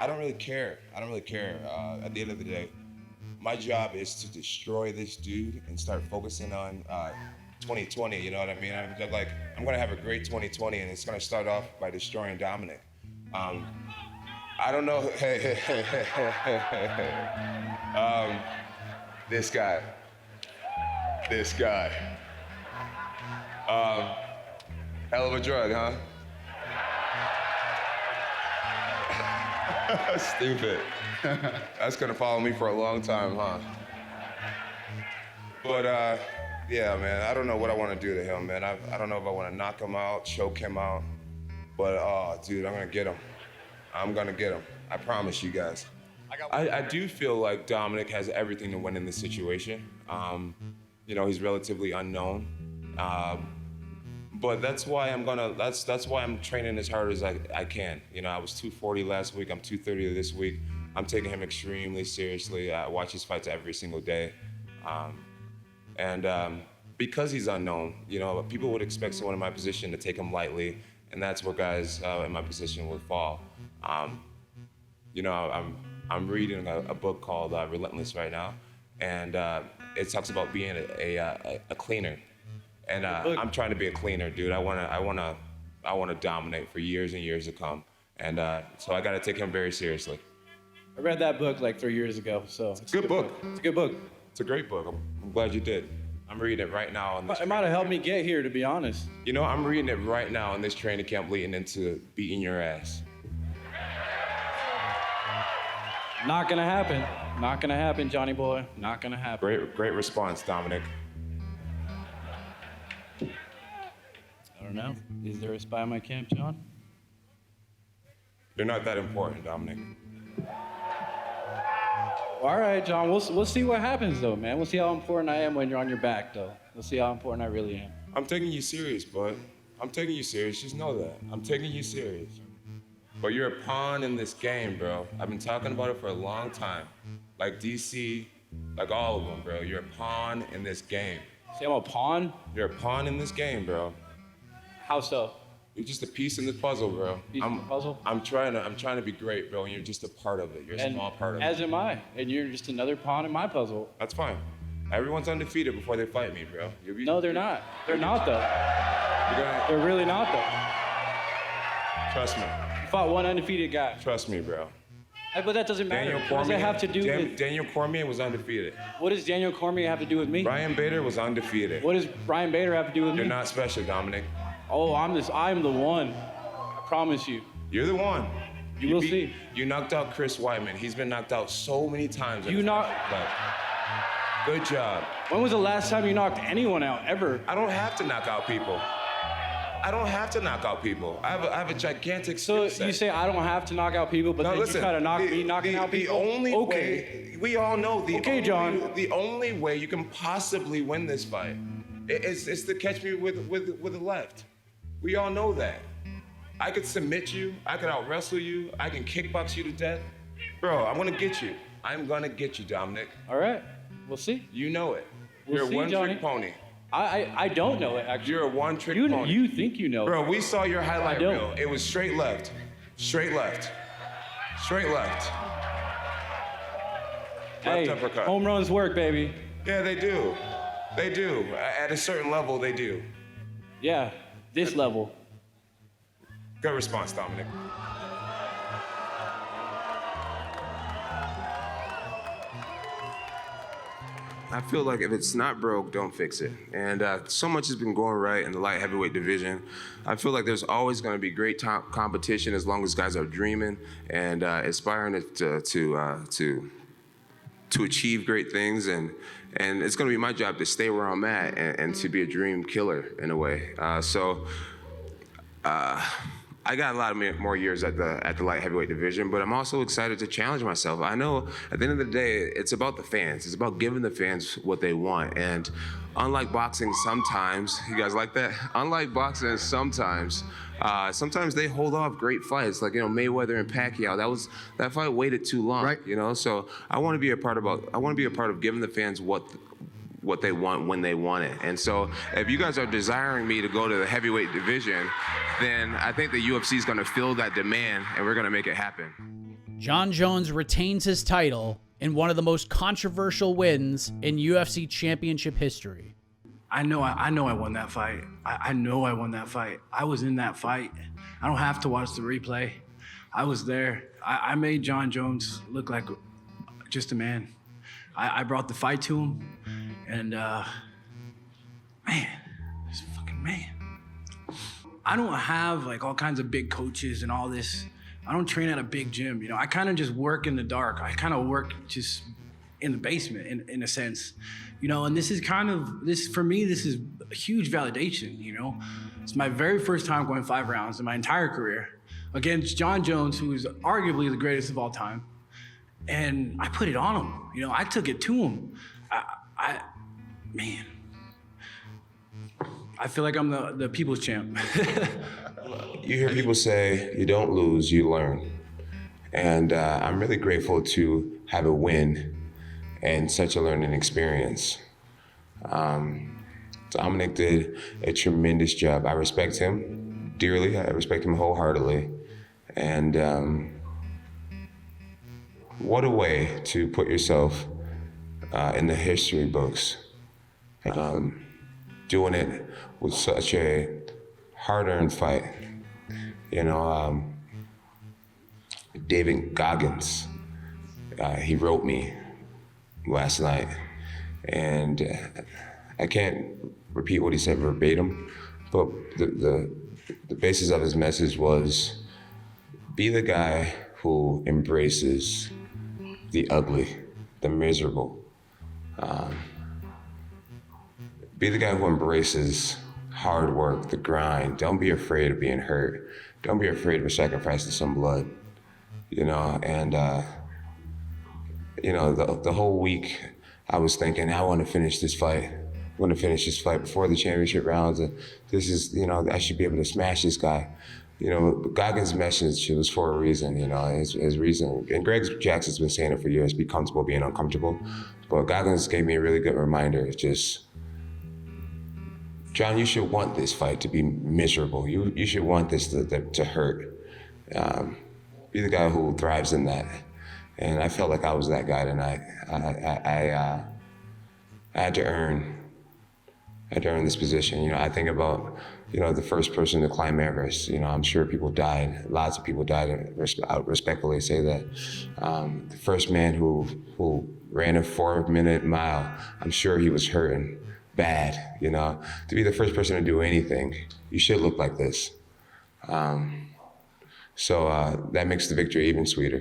I don't really care. At the end of the day, my job is to destroy this dude and start focusing on 2020, you know what I mean? I'm gonna have a great 2020, and it's gonna start off by destroying Dominic. I don't know, this guy. Hell of a drug, huh? Stupid. That's gonna follow me for a long time, huh? But yeah, man, I don't know what I want to do to him, man. I don't know if I want to knock him out, choke him out, but dude, I'm gonna get him. I promise you guys. I do feel like Dominic has everything to win in this situation. You know, he's relatively unknown. But that's why that's why I'm training as hard as I can. You know, I was 240 last week, I'm 230 this week. I'm taking him extremely seriously. I watch his fights every single day. Because he's unknown, you know, people would expect someone in my position to take him lightly, and that's where guys in my position would fall. You know, I'm reading a book called Relentless right now, and it talks about being a cleaner. And I'm trying to be a cleaner, dude. I wanna dominate for years and years to come, and so I gotta take him very seriously. I read that book like 3 years ago, so it's a good book. It's a good book. It's a great book. I'm glad you did. I'm reading it right now. It might have helped me get here, to be honest. You know, I'm reading it right now in this training camp leading into beating your ass. Not gonna happen. Not gonna happen, Johnny boy. Not gonna happen. Great response, Dominic. I don't know. Is there a spy in my camp, John? You're not that important, Dominic. All right, John. We'll see what happens, though, man. We'll see how important I am when you're on your back, though. We'll see how important I really am. I'm taking you serious, bud. I'm taking you serious. Just know that. I'm taking you serious. But you're a pawn in this game, bro. I've been talking about it for a long time. Like DC, like all of them, bro. You're a pawn in this game. Say I'm a pawn? You're a pawn in this game, bro. How so? You're just a piece in the puzzle, bro. Piece in the puzzle? I'm trying to be great, bro, and you're just a part of it. You're a small part of it. As am I, and you're just another pawn in my puzzle. That's fine. Everyone's undefeated before they fight me, bro. No, they're not. They're not, though. They're really not, though. Trust me. You fought one undefeated guy. Trust me, bro. But that doesn't matter. What does that have to do with... Daniel Cormier was undefeated. What does Daniel Cormier have to do with me? Ryan Bader was undefeated. What does Ryan Bader have to do with me? You're not special, Dominic. Oh, I'm the one. I promise you. You're the one. You will see. You knocked out Chris Weidman. He's been knocked out so many times. You knocked... Good job. When was the last time you knocked anyone out, ever? I don't have to knock out people. I have a gigantic skill set. So you say I don't have to knock out people, but then you try to knock me knocking out people? The only way, we all know John. The only way you can possibly win this fight is to catch me with a left. We all know that. I could submit you, I could out-wrestle you, I can kickbox you to death. Bro, I'm gonna get you. I'm gonna get you, Dominic. All right, we'll see. You know it. We'll You're a see, one-trick pony. I don't know it, actually. You're a one-trick pony. You think you know it. Bro, we saw your highlight reel. It was straight left. Straight left. Straight left. Hey, left uppercut. Home runs work, baby. Yeah, they do. They do. At a certain level, they do. Yeah, this level. Good response, Dominic. I feel like if it's not broke, don't fix it. And so much has been going right in the light heavyweight division. I feel like there's always going to be great competition as long as guys are dreaming and aspiring to to achieve great things, and it's going to be my job to stay where I'm at and to be a dream killer in a way. I got a lot of more years at the light heavyweight division, but I'm also excited to challenge myself. I know at the end of the day, it's about the fans. It's about giving the fans what they want. And unlike boxing sometimes, you guys like that? Unlike boxing sometimes they hold off great fights, like, Mayweather and Pacquiao. That fight waited too long, right? So I want to be a part of giving the fans what they want when they want it. And so if you guys are desiring me to go to the heavyweight division, then I think the UFC is going to fill that demand, and we're going to make it happen. Jon Jones retains his title in one of the most controversial wins in UFC championship history. I know I won that fight. I know I won that fight. I was in that fight. I don't have to watch the replay. I was there. I made Jon Jones look like just a man. I brought the fight to him, and man, this fucking man. I don't have like all kinds of big coaches and all this. I don't train at a big gym, I kind of just work in the dark. I kind of work just in the basement in a sense, and this is for me, this is a huge validation, It's my very first time going 5 rounds in my entire career against Jon Jones, who is arguably the greatest of all time. And I put it on him, I took it to him. Man, I feel like I'm the people's champ. You hear people say, you don't lose, you learn. And I'm really grateful to have a win and such a learning experience. Dominic did a tremendous job. I respect him dearly. I respect him wholeheartedly. And what a way to put yourself in the history books. Doing it with such a hard-earned fight. David Goggins, he wrote me last night, and I can't repeat what he said verbatim, but the basis of his message was, be the guy who embraces the ugly, the miserable. Be the guy who embraces hard work, the grind. Don't be afraid of being hurt. Don't be afraid of sacrificing some blood. And the whole week I was thinking, I want to finish this fight. I want to finish this fight before the championship rounds. This is, I should be able to smash this guy. Goggins' message was for a reason, his reason. And Greg Jackson's been saying it for years, be comfortable being uncomfortable. But Goggins gave me a really good reminder. It's just, Jon, you should want this fight to be miserable. You should want this to hurt. Be the guy who thrives in that. And I felt like I was that guy tonight. I had to earn this position. I think about, the first person to climb Everest. I'm sure people died. Lots of people died. I would respectfully say that. The first man who ran a 4-minute mile, I'm sure he was hurting bad. To be the first person to do anything, you should look like this. So that makes the victory even sweeter.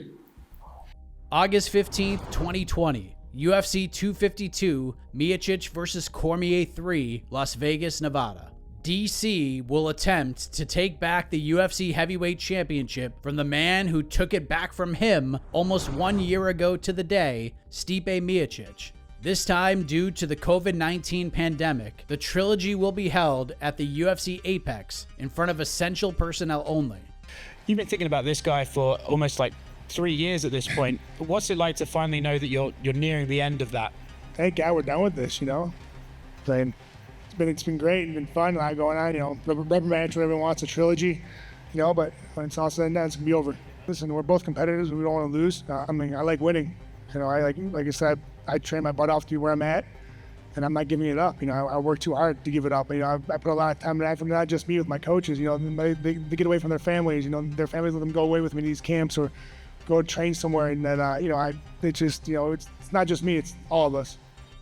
August 15th, 2020, UFC 252, Miocic versus Cormier 3, Las Vegas, Nevada. DC will attempt to take back the UFC Heavyweight Championship from the man who took it back from him almost 1 year ago to the day, Stipe Miocic. This time, due to the COVID-19 pandemic, the Trilogy will be held at the UFC Apex in front of essential personnel only. You've been thinking about this guy for almost like 3 years at this point. What's it like to finally know that you're nearing the end of that? Thank God we're done with this, Playing, it's been great and been fun. A lot going on, rubber match, whatever wants, a trilogy, but when it's all said and done, it's gonna be over. Listen, we're both competitors. We don't want to lose. I like winning. Like I said, I train my butt off to where I'm at, and I'm not giving it up. I work too hard to give it up. I put a lot of time in that, not just me, with my coaches. They get away from their families. Their families let them go away with me to these camps or go train somewhere, and then it's not just me, it's all of us.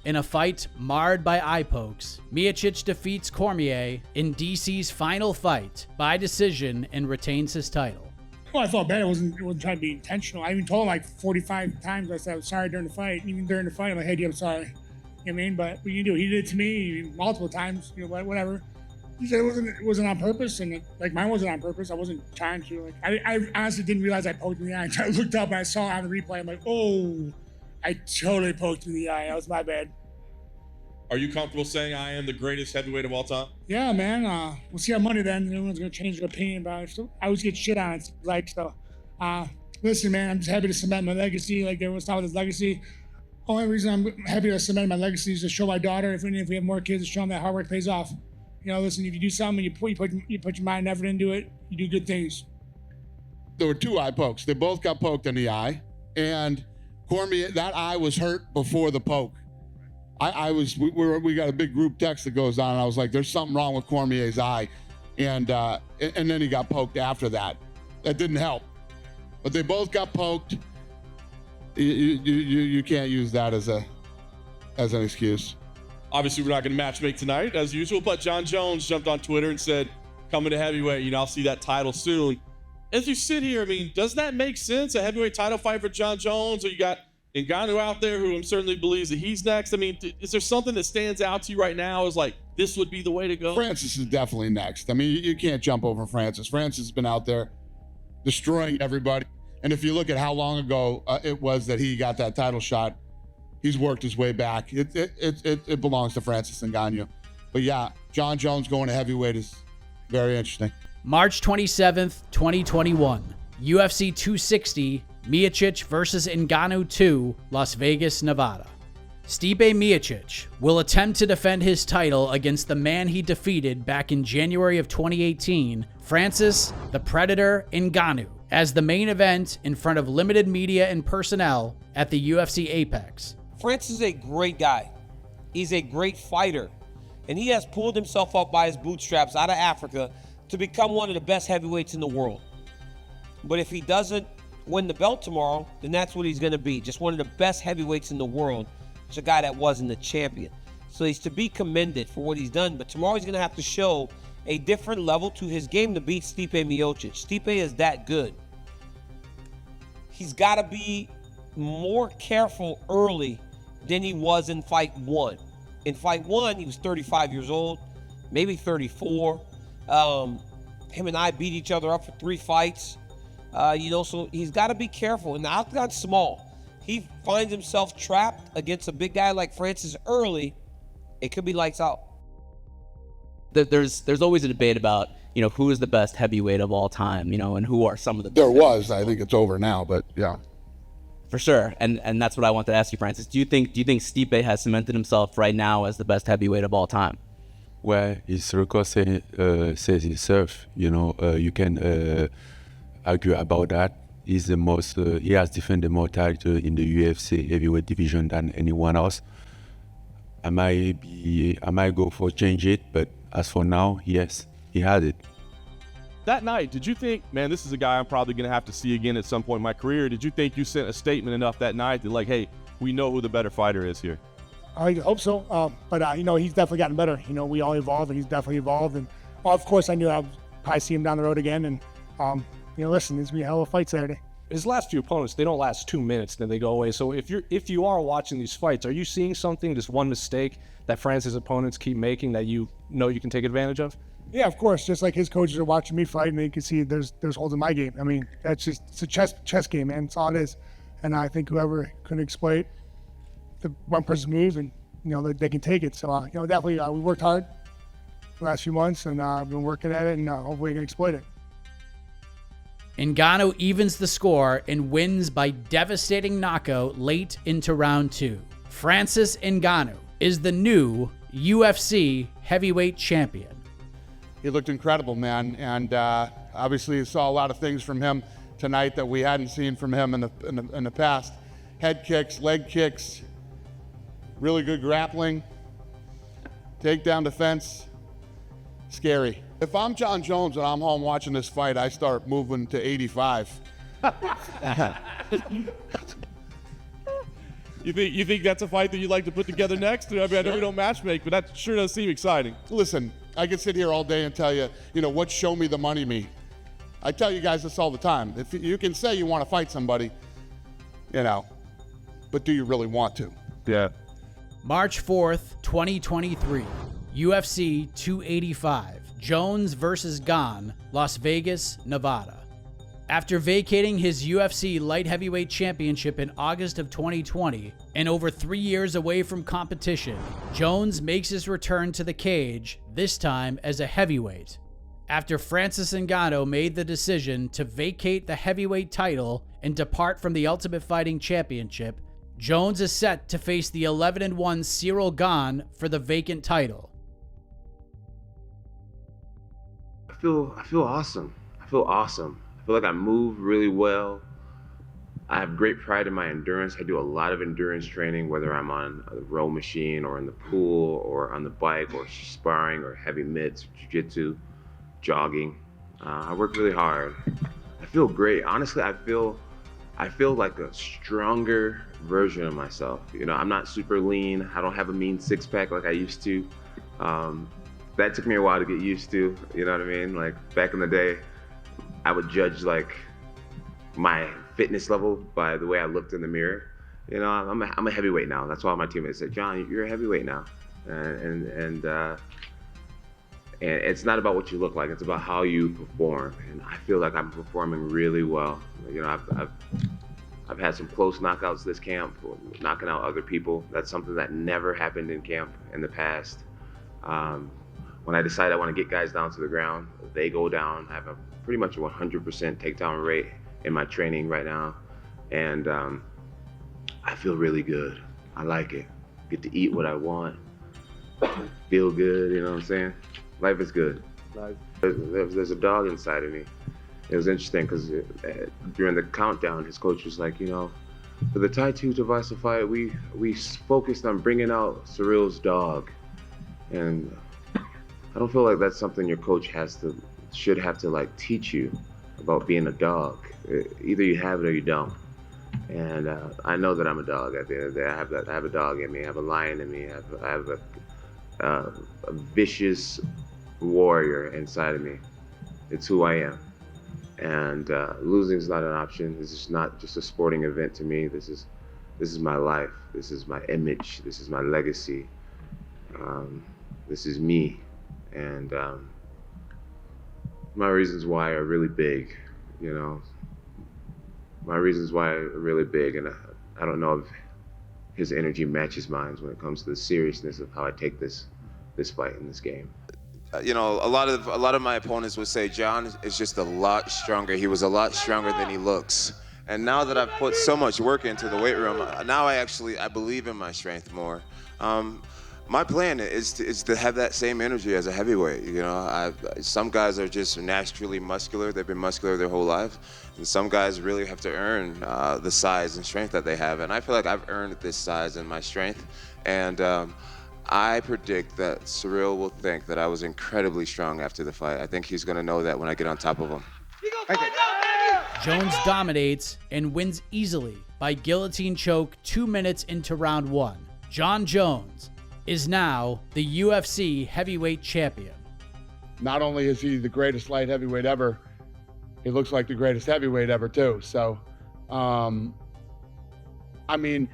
In a fight marred by eye pokes, Miocic defeats Cormier in DC's final fight by decision and retains his title. Well, I felt bad. It wasn't trying to be intentional. I even told him like 45 times. I said, I'm sorry during the fight. Even during the fight, I'm like, hey, dude, I'm sorry. You know what I mean? But what you do, he did it to me multiple times, whatever. He said it wasn't on purpose, and like mine wasn't on purpose. I wasn't trying to. Like I honestly didn't realize I poked him in the eye. I looked up and I saw it on the replay. I'm like, oh, I totally poked him in the eye. That was my bad. Are you comfortable saying I am the greatest heavyweight of all time? Yeah, man. We'll see on Monday then. Everyone's going to change their opinion about it. So I always get shit on it. Like, so, listen, man, I'm just happy to cement my legacy. Like, everyone's talking about this legacy. Only reason I'm happy to cement my legacy is to show my daughter, if we have more kids, to show them that hard work pays off. Listen, if you do something, you put your mind and effort into it, you do good things. There were 2 eye pokes. They both got poked in the eye. And Cormier, that eye was hurt before the poke. We got a big group text that goes on, and I was like, there's something wrong with Cormier's eye. And then he got poked after that. That didn't help. But they both got poked. You can't use that as an excuse. Obviously, we're not going to matchmake tonight, as usual, but Jon Jones jumped on Twitter and said, coming to heavyweight, I'll see that title soon. As you sit here, does that make sense? A heavyweight title fight for Jon Jones, or you got Ngannou out there, who certainly believes that he's next? Is there something that stands out to you right now as like, this would be the way to go? Francis is definitely next. You can't jump over Francis. Francis has been out there destroying everybody. And if you look at how long ago it was that he got that title shot, he's worked his way back. It belongs to Francis Ngannou. But yeah, Jon Jones going to heavyweight is very interesting. March 27th, 2021, UFC 260, Miocic versus Ngannou 2, Las Vegas, Nevada. Stipe Miocic will attempt to defend his title against the man he defeated back in January of 2018, Francis the Predator Ngannou, as the main event in front of limited media and personnel at the UFC Apex. Francis is a great guy. He's a great fighter, and he has pulled himself up by his bootstraps out of Africa to become one of the best heavyweights in the world. But if he doesn't win the belt tomorrow, then that's what he's going to be, just one of the best heavyweights in the world. It's a guy that wasn't the champion. So he's to be commended for what he's done, but tomorrow he's going to have to show a different level to his game to beat Stipe Miocic. Stipe is that good. He's got to be more careful early than he was in fight 1. In fight 1, he was 35 years old, maybe 34. Him and I beat each other up for 3 fights. So he's got to be careful. And the octagon's small. He finds himself trapped against a big guy like Francis early, it could be lights out. There's always a debate about, who is the best heavyweight of all time, and who are some of the best. There was. I think it's over now, but yeah. For sure. And that's what I wanted to ask you, Francis. Do you think Stipe has cemented himself right now as the best heavyweight of all time? Well, his record says itself. You can argue about that. He's the most. He has defended more titles in the UFC heavyweight division than anyone else. I might go for change it, but as for now, yes, he had it. That night, did you think, man, this is a guy I'm probably going to have to see again at some point in my career? Did you think you sent a statement enough that night that, like, hey, we know who the better fighter is here? I hope so. But he's definitely gotten better. We all evolve, and he's definitely evolved. And, of course, I knew I'd probably see him down the road again. And, listen, this will be a hell of a fight Saturday. His last few opponents, they don't last 2 minutes, then they go away. So if you are watching these fights, are you seeing something, just one mistake that Francis' opponents keep making that you know you can take advantage of? Yeah, of course. Just like his coaches are watching me fight, and they can see there's holes in my game. It's a chess game, man. It's all it is. And I think whoever can exploit the one person's move, and they can take it. So definitely we worked hard the last few months, and I've been working at it, and hopefully we can exploit it. Ngannou evens the score and wins by devastating knockout late into round 2. Francis Ngannou is the new UFC heavyweight champion. He looked incredible, man, and obviously saw a lot of things from him tonight that we hadn't seen from him in the past. Head kicks, leg kicks, really good grappling, takedown defense, scary. If I'm Jon Jones and I'm home watching this fight, I start moving to 85. You think that's a fight that you'd like to put together next? I know we don't matchmake, but that sure does seem exciting. Listen, I could sit here all day and tell you, what show me the money mean. I tell you guys this all the time. If you can say you want to fight somebody, you know, but do you really want to? Yeah. March 4th, 2023, UFC 285, Jones versus Gane, Las Vegas, Nevada. After vacating his UFC light heavyweight championship in August of 2020 and over 3 years away from competition, Jones makes his return to the cage, this time as a heavyweight. After Francis Ngannou made the decision to vacate the heavyweight title and depart from the Ultimate Fighting Championship, Jones is set to face the 11-1 Cyril Gane for the vacant title. I feel awesome. I feel awesome. I feel like I move really well. I have great pride in my endurance. I do a lot of endurance training, whether I'm on a row machine or in the pool or on the bike or sparring or heavy mitts, jiu-jitsu, jogging. I work really hard. I feel great. Honestly, I feel like a stronger version of myself. You know, I'm not super lean. I don't have a mean six-pack like I used to. That took me a while to get used to, you know what I mean? Like back in the day, I would judge like my fitness level by the way I looked in the mirror. You know, I'm a heavyweight now. That's why my teammates said, John, you're a heavyweight now. And it's not about what you look like, it's about how you perform. And I feel like I'm performing really well. You know, I've had some close knockouts this camp, knocking out other people. That's something that never happened in camp in the past. When I decide I want to get guys down to the ground, they go down. I have a pretty much a 100% takedown rate in my training right now. And I feel really good. I like it. Get to eat what I want, feel good, you know what I'm saying? Life is good. There's a dog inside of me. It was interesting because during the countdown, his coach was like, you know, for the Tai 2 Tavasa fight, we focused on bringing out Cyril's dog. And I don't feel like that's something your coach should have to like teach you about being a dog. Either you have it or you don't. And I know that I'm a dog at the end of the day. I have a dog in me. I have a lion in me. I have a vicious warrior inside of me. It's who I am. And losing is not an option. This is not just a sporting event to me. This is my life. This is my image. This is my legacy. This is me. And my reasons why are really big, you know. My reasons why are really big, and I don't know if his energy matches mine when it comes to the seriousness of how I take this fight in this game. You know, a lot of my opponents would say John is just a lot stronger. He was a lot stronger than he looks. And now that I've put so much work into the weight room, now I believe in my strength more. My plan is to have that same energy as a heavyweight. You know, some guys are just naturally muscular. They've been muscular their whole life. And some guys really have to earn the size and strength that they have. And I feel like I've earned this size and my strength. And I predict that Cyril will think that I was incredibly strong after the fight. I think he's going to know that when I get on top of him. Jones dominates and wins easily by guillotine choke 2 minutes into round 1. Jon Jones is now the UFC heavyweight champion. Not only is he the greatest light heavyweight ever, he looks like the greatest heavyweight ever too. So, I mean,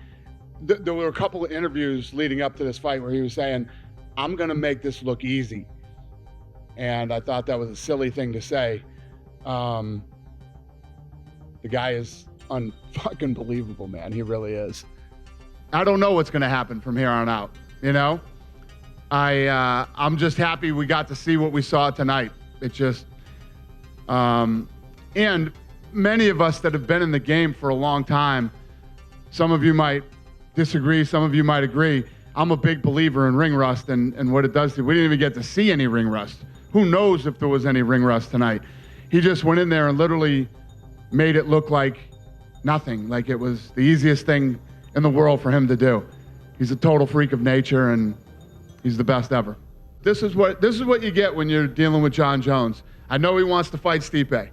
there were a couple of interviews leading up to this fight where he was saying, I'm gonna make this look easy. And I thought that was a silly thing to say. The guy is unfucking believable, man. He really is. I don't know what's gonna happen from here on out. You know, I'm just happy we got to see what we saw tonight. It just, and many of us that have been in the game for a long time, some of you might disagree, some of you might agree. I'm a big believer in ring rust and what it does to you. We didn't even get to see any ring rust. Who knows if there was any ring rust tonight? He just went in there and literally made it look like nothing, like it was the easiest thing in the world for him to do. He's a total freak of nature, and he's the best ever. This is what you get when you're dealing with Jon Jones. I know he wants to fight Stipe.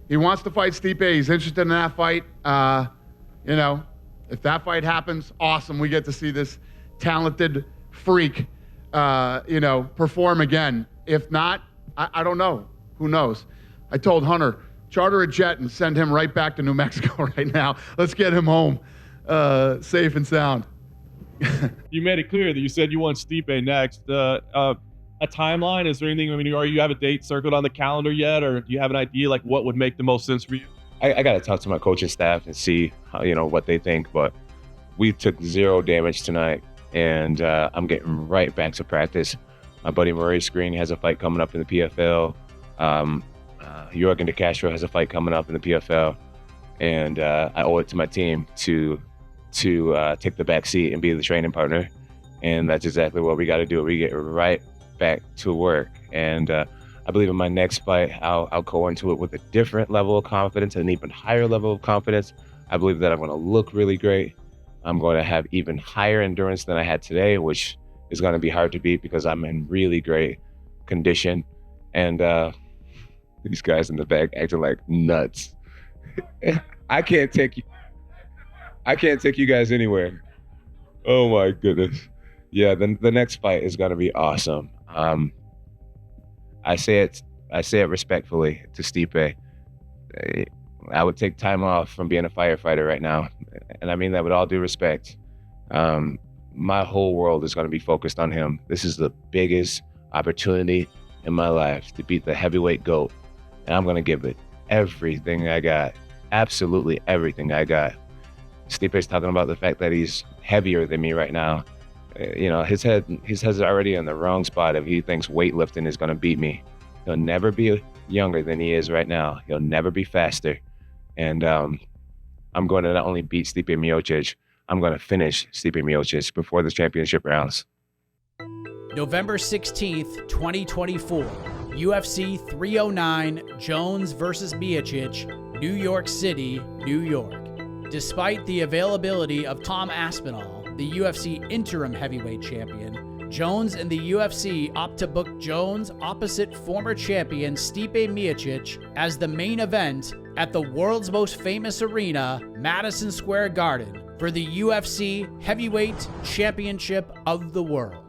He wants to fight Stipe. He's interested in that fight. You know, if that fight happens, awesome. We get to see this talented freak, perform again. If not, I don't know. Who knows? I told Hunter, charter a jet and send him right back to New Mexico right now. Let's get him home safe and sound. You made it clear that you said you want Stipe next. A timeline? Is there anything? I mean, are you have a date circled on the calendar yet, or do you have an idea like what would make the most sense for you? I got to talk to my coaching staff and see how, what they think. But we took 0 damage tonight, and I'm getting right back to practice. My buddy Maurice Green has a fight coming up in the PFL. Jorgen De Castro has a fight coming up in the PFL, and I owe it to my team to take the back seat and be the training partner, and that's exactly what we got to do. We get right back to work, and I believe in my next fight, I'll go into it with a different level of confidence, an even higher level of confidence. I believe that I'm going to look really great. I'm going to have even higher endurance than I had today, which is going to be hard to beat because I'm in really great condition, and these guys in the back acting like nuts. I can't take you guys anywhere. Oh my goodness. Yeah, the next fight is gonna be awesome. I say it respectfully to Stipe. I would take time off from being a firefighter right now, and I mean that with all due respect. My whole world is gonna be focused on him. This is the biggest opportunity in my life to beat the heavyweight GOAT, and I'm gonna give it everything I got, absolutely everything I got. Stipe's talking about the fact that he's heavier than me right now. His head's already in the wrong spot if he thinks weightlifting is going to beat me. He'll never be younger than he is right now. He'll never be faster. And I'm going to not only beat Stipe Miocic, I'm going to finish Stipe Miocic before the championship rounds. November 16th, 2024, UFC 309, Jones versus Miocic, New York City, New York. Despite the availability of Tom Aspinall, the UFC interim heavyweight champion, Jones and the UFC opt to book Jones opposite former champion Stipe Miocic as the main event at the world's most famous arena, Madison Square Garden, for the UFC Heavyweight Championship of the World.